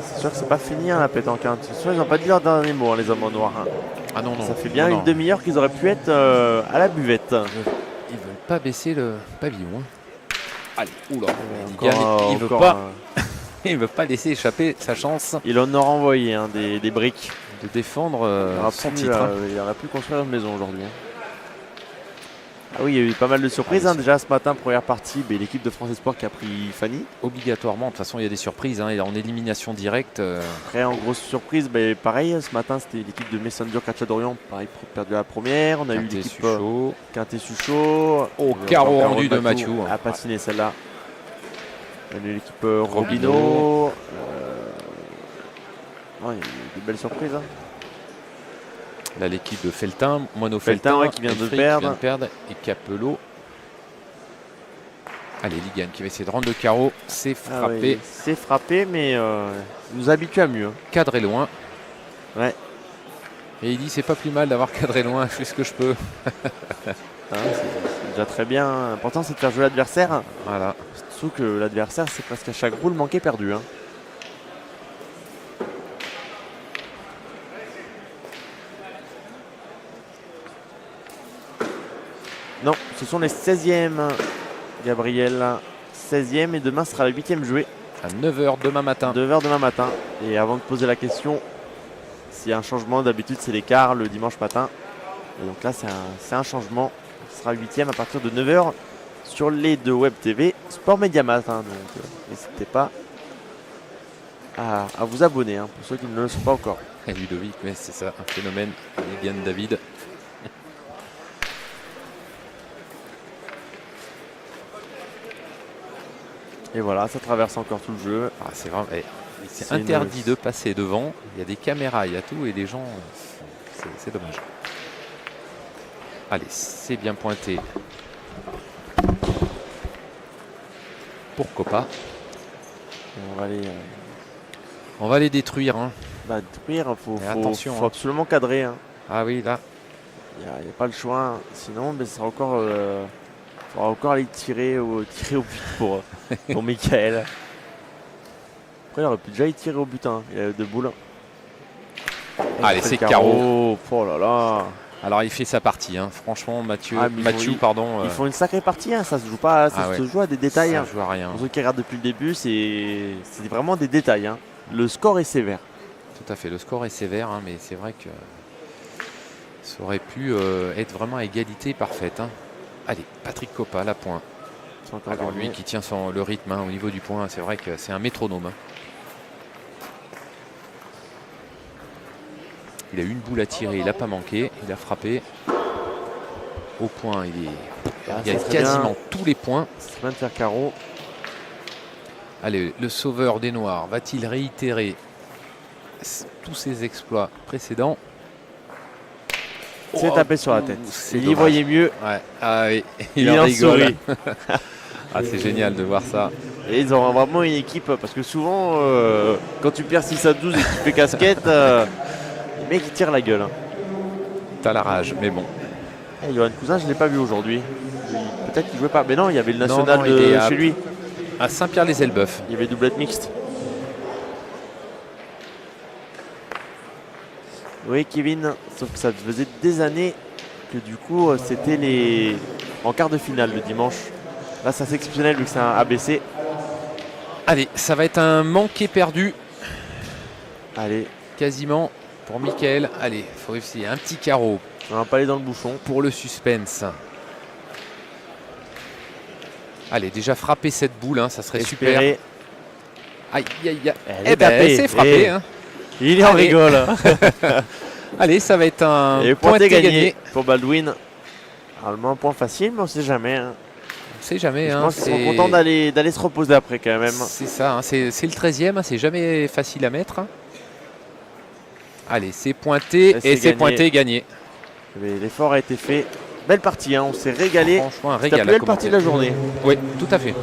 C'est sûr que c'est pas fini hein, la pétanque. Hein. C'est sûr ils n'ont pas dit leur dernier mot, hein, les hommes en noir. Hein. Ah non, non. Ça fait bien non, une demi-heure qu'ils auraient pu être à la buvette. Ils veulent pas baisser le pavillon. Hein. Allez, oula. Il veut encore, pas. Il veut pas laisser échapper sa chance il en aura envoyé hein, des briques. de défendre son Plus, titre. il n'aura plus construire une maison aujourd'hui. Hein. Ah oui, il y a eu pas mal de surprises. Hein. Déjà ce matin, première partie, l'équipe de France Espoir qui a pris Fanny. Obligatoirement, de toute façon, il y a des surprises. Hein, et en élimination directe. Après, en grosse surprise, pareil, ce matin, c'était l'équipe de Messendur Catcha-Dorian, pareil, perdu à la première. On a eu l'équipe Quintet-Suchot. Au carreau rendu de Mathieu. A patiné celle-là. On a eu l'équipe Robino. Il y a eu des belles surprises. Hein. Là, l'équipe de Feltin, Mono Feltin Feltin qui vient de Elfric perdre. Et Capello. Allez, Ligan qui va essayer de rendre le carreau. C'est frappé. Oui, c'est frappé, mais il nous habitue à mieux. Hein. Cadré loin. Ouais. Et il dit c'est pas plus mal d'avoir cadré loin, je fais ce que je peux. C'est déjà très bien. L'important c'est de faire jouer l'adversaire. Voilà. Surtout que l'adversaire c'est presque à chaque boule manqué perdu. Hein. Non, ce sont les 16e, Gabriel. 16e et demain sera le 8e joué. À 9h demain matin. 9h demain matin. Et avant de poser la question, s'il y a un changement, d'habitude c'est l'écart le dimanche matin. Et donc là, c'est un changement. Ce sera 8e à partir de 9h sur les deux Web TV Sport Mediamat. Hein, donc n'hésitez pas à vous abonner pour ceux qui ne le sont pas encore. Et Ludovic, mais c'est ça, un phénomène. Il gagne David. Et voilà, ça traverse encore tout le jeu. Ah, c'est vraiment. C'est C'est interdit de passer devant. Il y a des caméras, il y a tout, et les gens. C'est dommage. Allez, c'est bien pointé. Pour Copa. Et on va les détruire. Hein. Détruire, attention, faut absolument cadrer. Hein. Ah oui, là. Il n'y a pas le choix. Hein. Sinon, mais ça sera encore, faudra encore aller tirer au but pour Michael. Après, il aurait pu déjà y tirer au but. Hein. Il a deux boules. Allez, c'est carreau. Oh là là. Alors, il fait sa partie. Hein. Franchement, Mathieu, pardon. Ils font une sacrée partie. Hein. Ça se joue pas. Ça se joue à des détails. Ça hein. joue à rien. Pour ceux qui regardent depuis le début, c'est vraiment des détails. Hein. Le score est sévère. Tout à fait. Le score est sévère, hein, mais c'est vrai que ça aurait pu être vraiment à égalité parfaite. Hein. Allez, Patrick Copa, la pointe. Alors lui qui tient le rythme au niveau du point, c'est vrai que c'est un métronome. Hein. Il a eu une boule à tirer, il n'a pas manqué, il a frappé. Au point, il gagne quasiment tous les points. C'est bien de faire carreau. Allez, le sauveur des Noirs va-t-il réitérer tous ses exploits précédents? C'est tapé sur la tête. Il y voyait mieux. Ouais. Ah oui, il en rigole. Ah, c'est génial de voir ça. Et ils ont vraiment une équipe parce que souvent, quand tu perds 6 à 12 et que tu fais casquette, les mecs ils tirent la gueule. Hein. T'as la rage, mais bon. Et Johan Cousin, je ne l'ai pas vu aujourd'hui. Peut-être qu'il jouait pas. Mais non, il y avait le national chez lui. À Saint-Pierre-les-Elbeuf. Il y avait doublette mixte. Oui, Kevin, sauf que ça faisait des années que du coup, c'était en quart de finale le dimanche. Là, c'est assez exceptionnel vu que c'est un ABC. Allez, ça va être un manqué perdu. Allez. Quasiment pour Michael. Allez, il faut essayer un petit carreau. On va pas aller dans le bouchon. Pour le suspense. Allez, déjà frapper cette boule, hein, ça serait super. Aïe, aïe, aïe. Eh ben, c'est frappé. Hein. Il en rigole. Allez, ça va être un pointé gagné pour Baldwin. Normalement, un point facile, mais on ne sait jamais. Hein. On ne sait jamais. Je pense qu'ils sont contents d'aller se reposer après quand même. C'est ça, hein, c'est le 13e, hein, c'est jamais facile à mettre. Allez, c'est pointé et c'est pointé gagné. L'effort a été fait. Belle partie, hein, on s'est régalé. Franchement, un régal. régal. C'est la plus belle partie de la journée. Oui, tout à fait.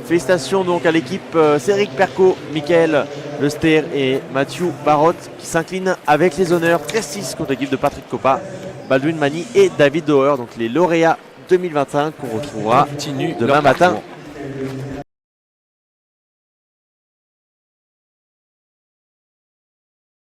Félicitations donc à l'équipe Cédric Perco, Michael Lester et Mathieu Barotte qui s'inclinent avec les honneurs 13-6 contre l'équipe de Patrick Copa, Baldwin Mani et David Doher, donc les lauréats 2025 qu'on retrouvera demain matin